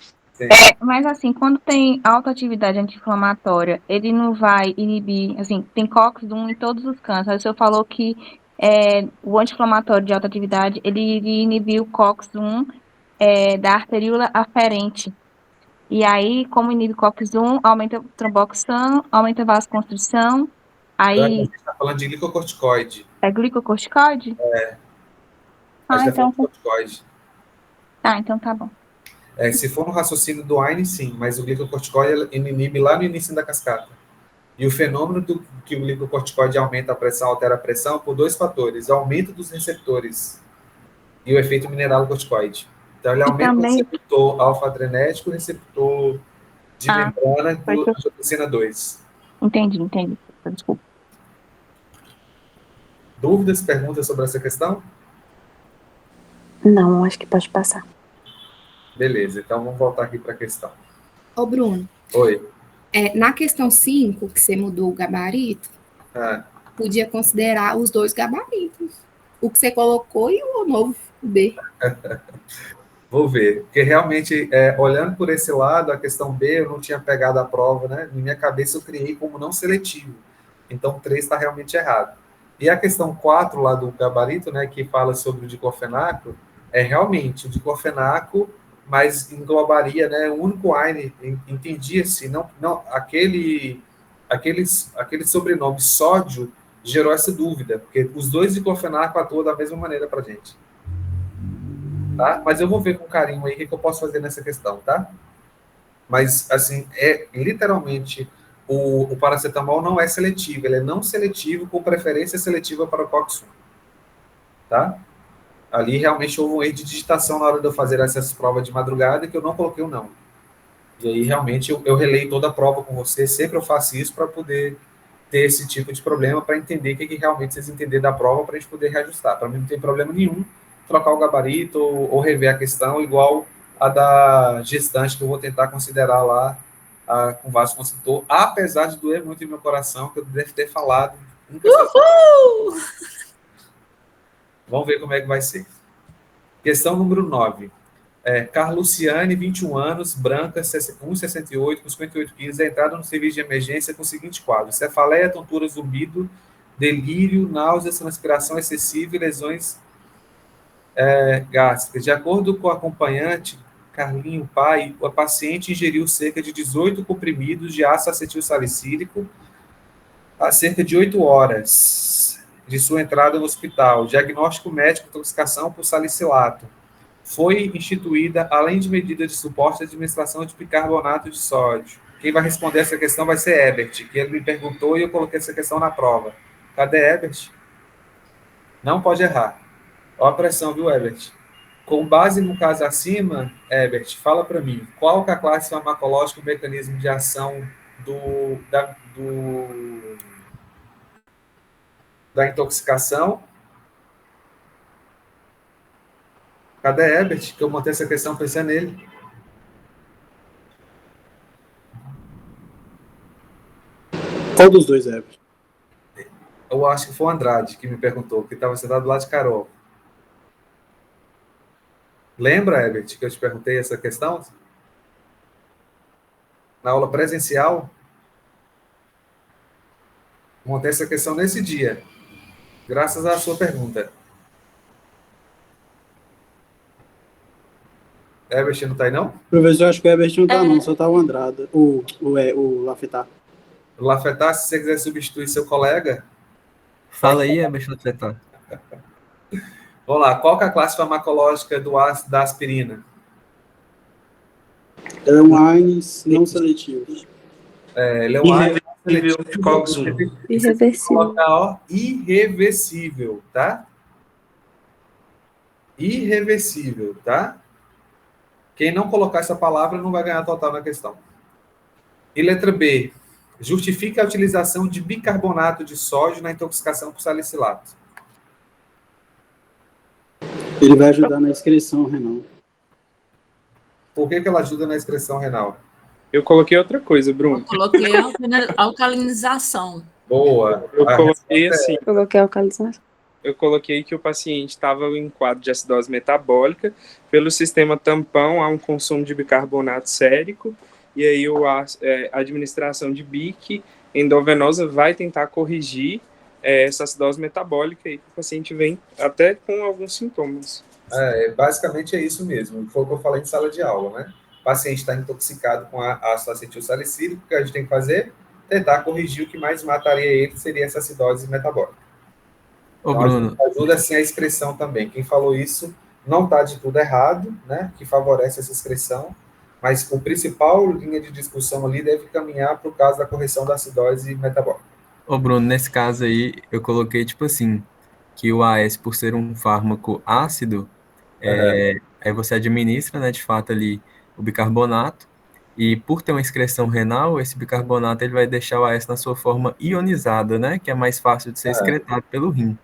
mas assim, quando tem alta atividade anti-inflamatória, ele não vai inibir, assim, tem COX-1 em todos os cânceres. O senhor falou que o anti-inflamatório de alta atividade, ele iria inibir o COX-1 da arteríola aferente. E aí, como inibe COX-1, aumenta o tromboxano, aumenta a vasoconstrição, A aí... gente está falando de glicocorticoide. É glicocorticoide? A gente está falando de corticoide. Ah, então tá bom. Se for no raciocínio do Aine, sim, mas o glicocorticoide ele inibe lá no início da cascata. E o fenômeno que o glicocorticoide aumenta a pressão, altera a pressão, por 2 fatores: aumento dos receptores e o efeito mineralocorticoide. Então, ele aumenta o receptor alfa-adrenético e o receptor de membrana do angiotensina 2. Entendi. Desculpa. Dúvidas, perguntas sobre essa questão? Não, acho que pode passar. Beleza, então vamos voltar aqui para a questão. Ô, Bruno. Oi. Na questão 5, que você mudou o gabarito, podia considerar os 2 gabaritos. O que você colocou e o novo B. Vou ver, porque realmente, olhando por esse lado, a questão B, eu não tinha pegado a prova, né? Na minha cabeça eu criei como não seletivo. Então, 3 está realmente errado. E a questão 4 lá do gabarito, né, que fala sobre o diclofenaco, realmente o diclofenaco, mas englobaria, né, o único AINE, entendia-se, não, aquele sobrenome sódio gerou essa dúvida, porque os 2 diclofenaco atuam da mesma maneira para a gente. Tá? Mas eu vou ver com carinho aí o que eu posso fazer nessa questão, tá? Mas, assim, literalmente, o paracetamol não é seletivo, ele é não seletivo com preferência seletiva para o COX-1. Tá? Ali, realmente, houve um erro de digitação na hora de eu fazer essas provas de madrugada que eu não coloquei o não. E aí, realmente, eu releio toda a prova com você, sempre eu faço isso para poder ter esse tipo de problema, para entender o que realmente vocês entenderem da prova, para a gente poder reajustar. Para mim, não tem problema nenhum trocar o gabarito ou rever a questão, igual a da gestante, que eu vou tentar considerar lá com vasoconstritor, apesar de doer muito em meu coração, que eu devo ter falado. Uhul! Vamos ver como é que vai ser. Questão número 9. Carluciane, 21 anos, branca, 1,68, com 58 quilos, entrada no serviço de emergência com o seguinte quadro: cefaleia, tontura, zumbido, delírio, náuseas, transpiração excessiva e lesões gástricas. De acordo com o acompanhante, Carlinho Pai, a paciente ingeriu cerca de 18 comprimidos de ácido acetil salicílico há cerca de 8 horas de sua entrada no hospital. Diagnóstico médico de intoxicação por salicilato. Foi instituída, além de medida de suporte, a administração de bicarbonato de sódio. Quem vai responder essa questão vai ser Ebert, que ele me perguntou e eu coloquei essa questão na prova. Cadê Ebert? Não pode errar. Olha a pressão, viu, Ebert? Com base no caso acima, Ebert, fala para mim, qual que é a classe farmacológica, o mecanismo de ação da intoxicação? Cadê Ebert? Que eu montei essa questão pensando nele. Qual dos 2, Ebert? Eu acho que foi o Andrade que me perguntou, que estava sentado do lado de Carol. Lembra, Ebert, que eu te perguntei essa questão? na aula presencial? Montei essa questão nesse dia, graças à sua pergunta. Herbert não está aí, não? Professor, acho que o Herbert não está, não, só está o Andrada, o Lafetar. O Lafetar, se você quiser substituir seu colega... Fala aí, Herbert Lafetar. Vamos lá, qual que é a classe farmacológica da aspirina? Ela é um AINES não seletivo. Ele é um AINES seletivo de COX-1. Irreversível. Colocar, ó, irreversível, tá? Irreversível, tá? Quem não colocar essa palavra não vai ganhar total na questão. E letra B. Justifica a utilização de bicarbonato de sódio na intoxicação por salicilato. Ele vai ajudar na excreção renal. Por que ela ajuda na excreção renal? Eu coloquei outra coisa, Bruno. Eu coloquei alcalinização. Boa. Eu coloquei assim. Coloquei alcalinização. Eu coloquei que o paciente estava em quadro de acidose metabólica, pelo sistema tampão há um consumo de bicarbonato sérico, e aí a administração de BIC endovenosa vai tentar corrigir essa acidose metabólica, e o paciente vem até com alguns sintomas. Basicamente é isso mesmo, foi o que eu falei em sala de aula, né? O paciente está intoxicado com ácido acetil salicílico, o que a gente tem que fazer? Tentar corrigir o que mais mataria ele, seria essa acidose metabólica. Ô, Bruno. Ajuda assim a excreção também. Quem falou isso não está de tudo errado, né? Que favorece essa excreção, mas o principal linha de discussão ali deve caminhar para o caso da correção da acidose metabólica. Ô, Bruno, nesse caso aí, eu coloquei, tipo assim, que o AS, por ser um fármaco ácido, aí você administra, né, de fato, ali o bicarbonato, e por ter uma excreção renal, esse bicarbonato ele vai deixar o AS na sua forma ionizada, né, que é mais fácil de ser excretado pelo rim.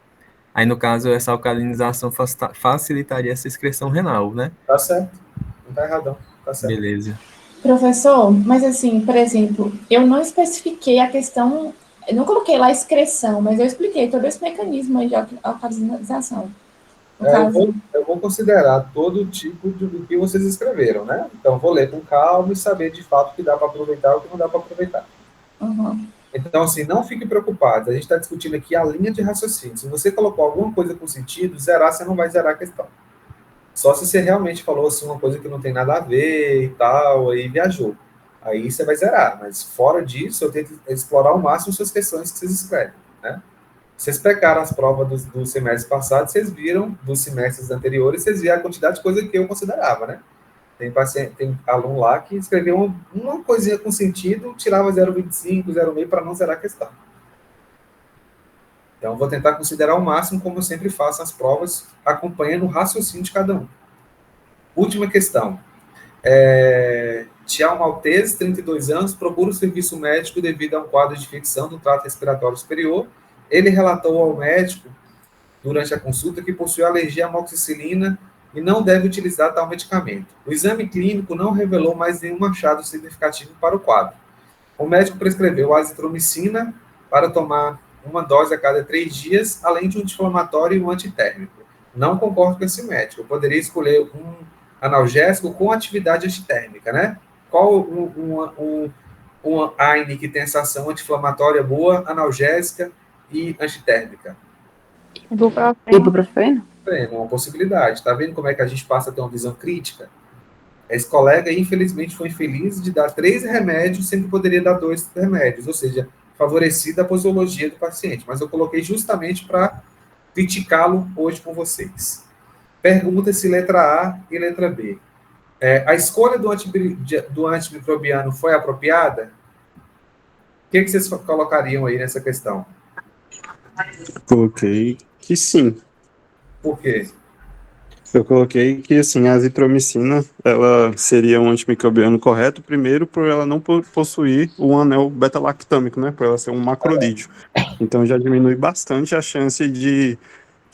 Aí, no caso, essa alcalinização facilitaria essa excreção renal, né? Tá certo. Não tá erradão. Tá certo. Beleza. Professor, mas assim, por exemplo, eu não especifiquei a questão, eu não coloquei lá a excreção, mas eu expliquei todo esse mecanismo aí de alcalinização. Eu vou considerar todo tipo do que vocês escreveram, né? Então, vou ler com calma e saber de fato o que dá para aproveitar e o que não dá para aproveitar. Uhum. Então, assim, não fique preocupado. A gente está discutindo aqui a linha de raciocínio. Se você colocou alguma coisa com sentido, zerar, você não vai zerar a questão. Só se você realmente falou assim, uma coisa que não tem nada a ver e tal, aí viajou. Aí você vai zerar. Mas fora disso, eu tento explorar ao máximo suas questões que vocês escrevem, né? Vocês pegaram as provas do semestre passado, vocês viram dos semestres anteriores, vocês viram a quantidade de coisa que eu considerava, né? Tem aluno lá que escreveu uma coisinha com sentido, tirava 0,25, 0,5 para não zerar a questão. Então, vou tentar considerar ao máximo, como eu sempre faço as provas, acompanhando o raciocínio de cada um. Última questão. Tiago Maltese, 32 anos, procura o serviço médico devido a um quadro de infecção do trato respiratório superior. Ele relatou ao médico, durante a consulta, que possui alergia à amoxicilina e não deve utilizar tal medicamento. O exame clínico não revelou mais nenhum achado significativo para o quadro. O médico prescreveu azitromicina para tomar uma dose a cada 3 dias, além de um anti-inflamatório e um antitérmico. Não concordo com esse médico. Eu poderia escolher um analgésico com atividade antitérmica, né? Qual um AINE que tem essa ação anti-inflamatória boa, analgésica e antitérmica? Ibuprofeno? É uma possibilidade. Tá vendo como é que a gente passa a ter uma visão crítica? Esse colega, infelizmente, foi infeliz de dar 3 remédios, sempre poderia dar 2 remédios, ou seja, favorecida a posologia do paciente. Mas eu coloquei justamente para criticá-lo hoje com vocês. Pergunta-se letra A e letra B. A escolha do antimicrobiano foi apropriada? O que vocês colocariam aí nessa questão? Coloquei que sim. Por quê? Eu coloquei que, assim, a azitromicina, ela seria um antimicrobiano correto, primeiro, por ela não possuir um anel beta-lactâmico, né? Por ela ser um macrolídeo. Então, já diminui bastante a chance de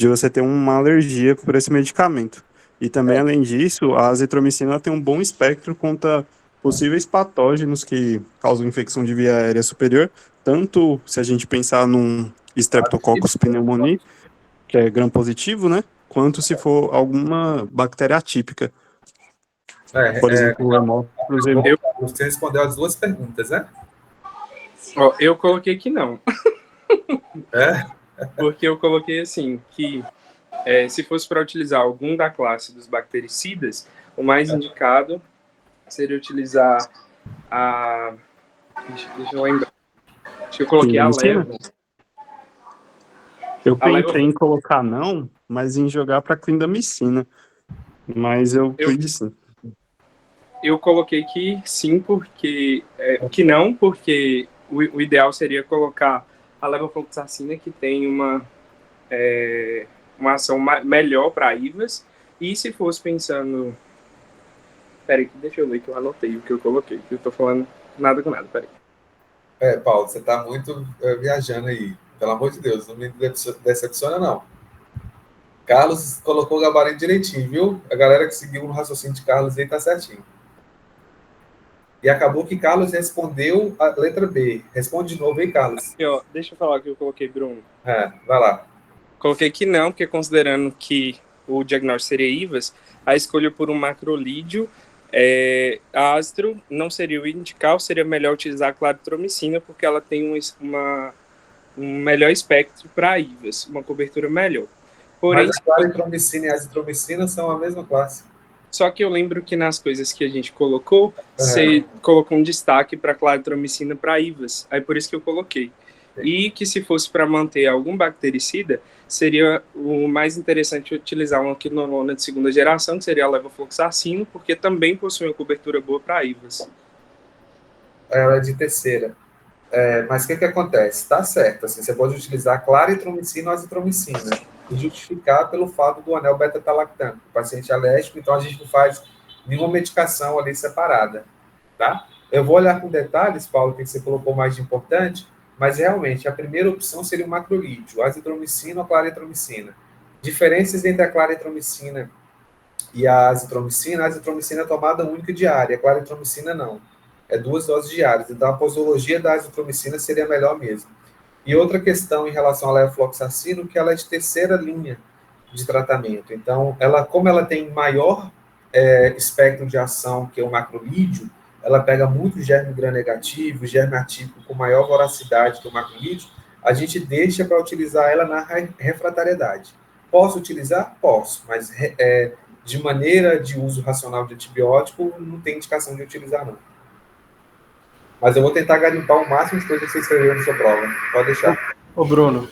você ter uma alergia por esse medicamento. E também, além disso, a azitromicina tem um bom espectro contra possíveis patógenos que causam infecção de via aérea superior, tanto se a gente pensar num Streptococcus pneumoniae, que é gram positivo, né? Quanto se for alguma bactéria atípica. Por exemplo, o hemófilos... Você respondeu as duas perguntas, né? Eu coloquei que não. Porque eu coloquei assim, que se fosse para utilizar algum da classe dos bactericidas, o mais indicado seria utilizar a... Deixa eu lembrar. Acho que eu coloquei a levo. Eu pensei em colocar não, mas em jogar para clindamicina. Mas eu fui de sim. Eu coloquei que sim, porque... que não, porque o ideal seria colocar a levofloxacina, que tem uma ação melhor para IVAs. E se fosse pensando... Peraí, deixa eu ler que eu anotei o que eu coloquei, que eu tô falando nada com nada, peraí. Paulo, você tá muito viajando aí. Pelo amor de Deus, não me decepciona, não. Carlos colocou o gabarito direitinho, viu? A galera que seguiu no raciocínio de Carlos aí tá certinho. E acabou que Carlos respondeu a letra B. Responde de novo aí, Carlos. Aqui, ó, deixa eu falar o que eu coloquei, Bruno. Vai lá. Coloquei que não, porque considerando que o diagnóstico seria IVAS, a escolha por um macrolídeo ástro não seria o indical, seria melhor utilizar a claritromicina, porque ela tem um melhor espectro para IVAS, uma cobertura melhor. Porém, mas a claritromicina e a azitromicina são a mesma classe. Só que eu lembro que nas coisas que a gente colocou, você colocou um destaque para claritromicina para IVAS. Aí por isso que eu coloquei. E que se fosse para manter algum bactericida, seria o mais interessante utilizar uma quinolona de segunda geração, que seria a levofloxacino, porque também possui uma cobertura boa para IVAS. Ela é de terceira. Mas o que acontece? Tá certo. Assim, você pode utilizar claritromicina ou azitromicina e justificar pelo fato do anel beta-talactano. O paciente é alérgico, então a gente não faz nenhuma medicação ali separada, tá? Eu vou olhar com detalhes, Paulo, o que você colocou mais de importante, mas realmente a primeira opção seria o macrolídeo, a azitromicina ou a claritromicina. Diferenças entre a claritromicina e a azitromicina é tomada única diária, a claritromicina não. É 2 doses diárias, então a posologia da azitromicina seria melhor mesmo. E outra questão em relação à levofloxacino, que ela é de terceira linha de tratamento. Então, como ela tem maior espectro de ação que o macrolídeo, ela pega muito germe gram-negativo, germe atípico com maior voracidade que o macrolídeo, a gente deixa para utilizar ela na refratariedade. Posso utilizar? Posso, mas de maneira de uso racional de antibiótico, não tem indicação de utilizar, não. Mas eu vou tentar garimpar o máximo de coisas que você escreveu na sua prova. Pode deixar. Ô Bruno,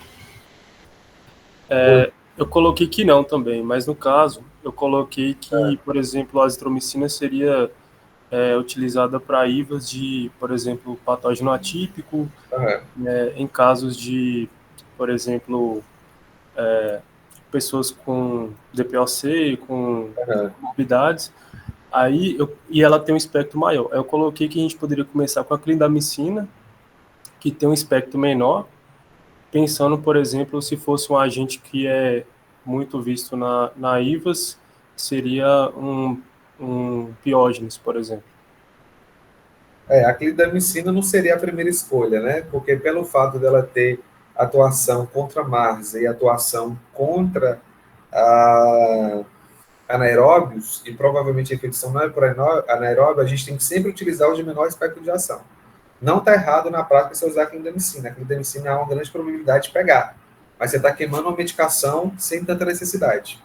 eu coloquei que não também, mas no caso, eu coloquei que, por exemplo, a azitromicina seria utilizada para IVAs de, por exemplo, patógeno atípico, em casos de, por exemplo, pessoas com DPOC, com comorbidades. E ela tem um espectro maior. Eu coloquei que a gente poderia começar com a clindamicina, que tem um espectro menor, pensando, por exemplo, se fosse um agente que é muito visto na IVAS, seria um piógenes, por exemplo. A clindamicina não seria a primeira escolha, né? Porque pelo fato dela ter atuação contra MARSA e atuação contra anaeróbios, e provavelmente a infecção não é por anaeróbio, a gente tem que sempre utilizar os de menor espectro de ação. Não está errado na prática você usar a clindamicina. A clindamicina há uma grande probabilidade de pegar, mas você está queimando uma medicação sem tanta necessidade.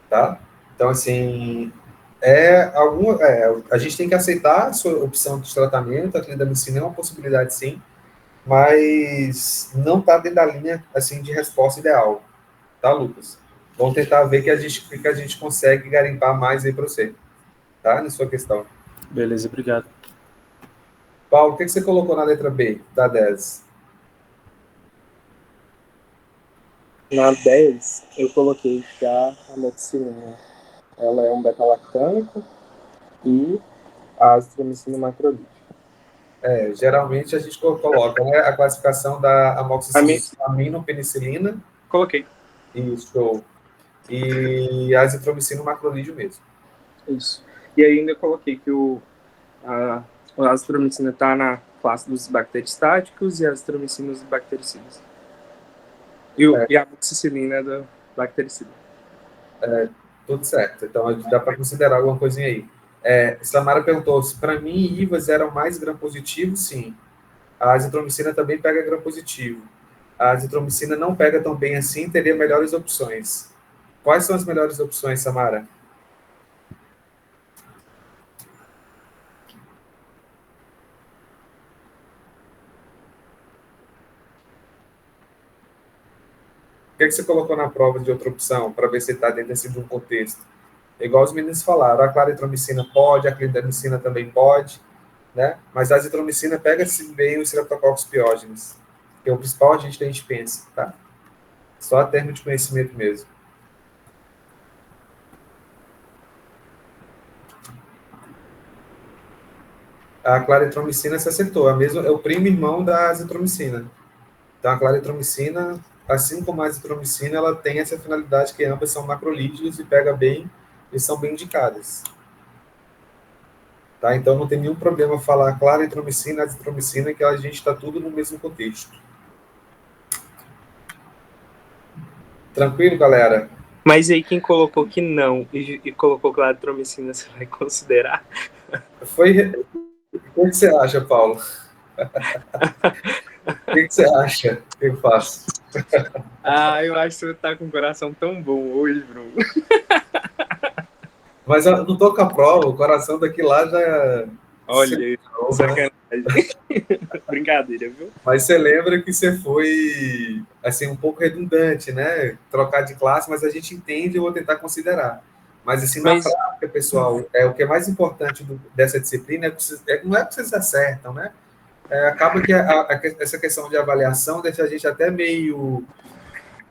Tá? Então, assim, a gente tem que aceitar a sua opção de tratamento, a clindamicina é uma possibilidade sim, mas não está dentro da linha assim, de resposta ideal. Tá, Lucas? Vamos tentar ver que a gente consegue garimpar mais aí para você, tá? Na sua questão. Beleza, obrigado. Paulo, o que você colocou na letra B da 10? Na 10, eu coloquei que a amoxicilina, ela é um beta-lactâmico e a azitromicina macrolídeo. Geralmente a gente coloca, né, a classificação da amoxicilina, aminopenicilina. Coloquei. Isso. E a azitromicina macrolídeo mesmo. Isso. E ainda eu coloquei que a azitromicina está na classe dos bacteristáticos e a azitromicina dos bactericidas. E a amoxicilina é da bactericida. Tudo certo. Então, dá para considerar alguma coisinha aí. Samara perguntou se para mim IVAs eram mais gram-positivo. Sim. A azitromicina também pega gram-positivo. A azitromicina não pega tão bem assim, teria melhores opções. Quais são as melhores opções, Samara? O que você colocou na prova de outra opção, para ver se está dentro de um contexto? Igual os meninos falaram, a claritromicina pode, a clindamicina também pode, né? Mas a azitromicina pega-se bem os streptococcus piógenes, que é o principal agente que a gente pensa, tá? Só a termo de conhecimento mesmo. A claritromicina se acertou, é o primo irmão da azitromicina. Então, a claritromicina, assim como a azitromicina, ela tem essa finalidade que ambas são macrolídeos e pega bem, e são bem indicadas. Tá? Então, não tem nenhum problema falar claritromicina, azitromicina, que a gente está tudo no mesmo contexto. Tranquilo, galera? Mas aí quem colocou que não e colocou claritromicina, você vai considerar? O que você acha, Paulo? O que você acha que eu faço? Eu acho que você tá com um coração tão bom hoje, Bruno. Mas eu não tô com a prova, o coração daqui lá já... Olha, sacanagem. Brincadeira, viu? Mas você lembra que você foi, assim, um pouco redundante, né? Trocar de classe, mas a gente entende, eu vou tentar considerar. Mas, assim, na prática, pessoal, o que é mais importante dessa disciplina não é que vocês acertam, né? Acaba que essa questão de avaliação deixa a gente até meio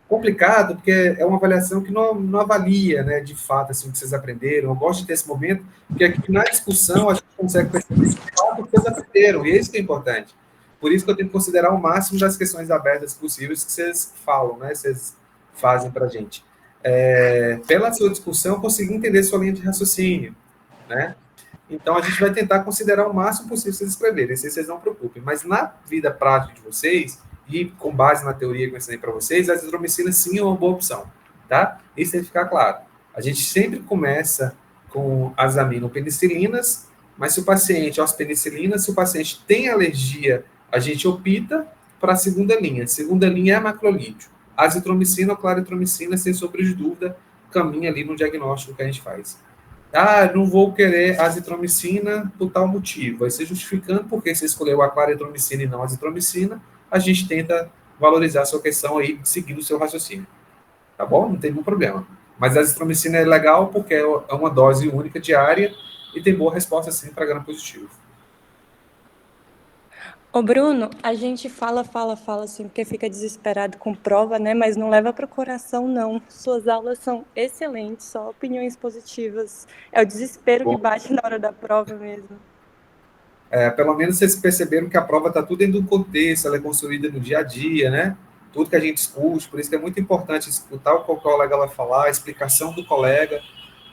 complicado, porque é uma avaliação que não avalia, né, de fato, assim, o que vocês aprenderam. Eu gosto de ter esse momento, porque aqui na discussão a gente consegue perceber de fato o que vocês aprenderam, e isso que é importante. Por isso que eu tenho que considerar o máximo das questões abertas possíveis que vocês falam, né, vocês fazem para a gente. Pela sua discussão, eu consegui entender sua linha de raciocínio, né? Então, a gente vai tentar considerar o máximo possível vocês escreverem, isso vocês não se preocupem. Mas na vida prática de vocês, e com base na teoria que eu ensinei para vocês, a azitromicina sim é uma boa opção, tá? Isso tem que ficar claro. A gente sempre começa com as aminopenicilinas, mas se o paciente, as penicilinas, se o paciente tem alergia, a gente opta para a segunda linha. Segunda linha é a macrolídeo. A azitromicina ou claritromicina, sem sombra de dúvida, caminha ali no diagnóstico que a gente faz. Não vou querer azitromicina por tal motivo. Vai ser justificando porque você escolheu a claritromicina e não a azitromicina, a gente tenta valorizar a sua questão aí, seguindo o seu raciocínio. Tá bom? Não tem nenhum problema. Mas a azitromicina é legal porque é uma dose única diária e tem boa resposta, sim, para gram positivo. Ô, Bruno, a gente fala assim, porque fica desesperado com prova, né? Mas não leva para o coração, não. Suas aulas são excelentes, só opiniões positivas. É o desespero que bate na hora da prova mesmo. Pelo menos vocês perceberam que a prova está tudo dentro do contexto, ela é construída no dia a dia, né? Tudo que a gente discute, por isso que é muito importante escutar o que o colega vai falar, a explicação do colega,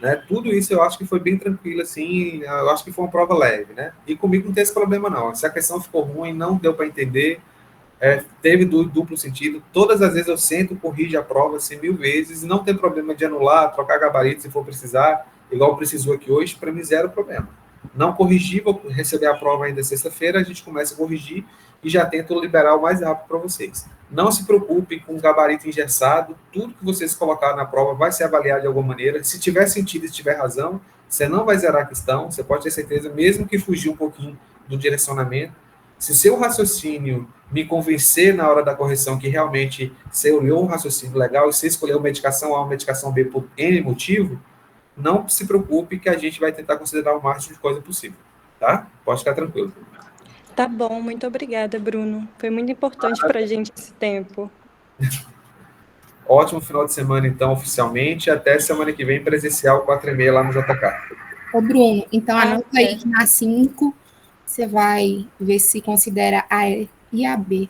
né? Tudo isso eu acho que foi bem tranquilo, assim, eu acho que foi uma prova leve, né? E comigo não tem esse problema, não. Se a questão ficou ruim, não deu para entender, teve duplo sentido, todas as vezes eu sento, corrijo a prova, assim, 1000 vezes, não tem problema de anular, trocar gabarito se for precisar, igual precisou aqui hoje, para mim zero problema. Não corrigir, vou receber a prova ainda sexta-feira, a gente começa a corrigir e já tento liberar o mais rápido para vocês. Não se preocupem com o gabarito engessado, tudo que vocês colocarem na prova vai ser avaliado de alguma maneira. Se tiver sentido e se tiver razão, você não vai zerar a questão, você pode ter certeza, mesmo que fugir um pouquinho do direcionamento. Se o seu raciocínio me convencer na hora da correção que realmente você olhou um raciocínio legal e você escolheu medicação A ou medicação B por N motivo, não se preocupe que a gente vai tentar considerar o máximo de coisa possível, tá? Pode ficar tranquilo. Tá bom, muito obrigada, Bruno. Foi muito importante para a gente esse tempo. Ótimo final de semana, então, oficialmente. Até semana que vem, presencial, 4h30 lá no JK. Ô, Bruno, então anota aí que na 5 você vai ver se considera a E e a B.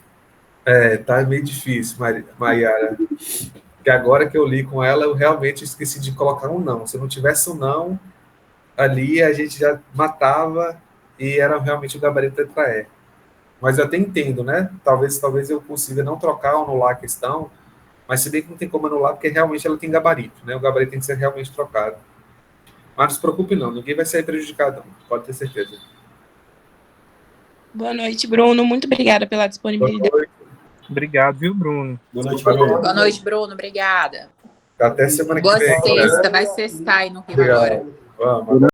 Tá meio difícil, Maiara. Porque agora que eu li com ela, eu realmente esqueci de colocar um não. Se não tivesse um não, ali a gente já matava e era realmente o gabarito letra E. Mas eu até entendo, né? Talvez eu consiga não trocar ou anular a questão, Mas se bem que não tem como anular, porque realmente ela tem gabarito, né? O gabarito tem que ser realmente trocado. Mas não se preocupe não, ninguém vai sair prejudicado, não. Pode ter certeza. Boa noite, Bruno. Muito obrigada pela disponibilidade. Boa noite. Obrigado, viu, Bruno? Boa noite, Bruno. Boa noite, Bruno. Obrigada. Até semana que Boa vem. sexta. Vai sextar aí no Rio agora. Vamos.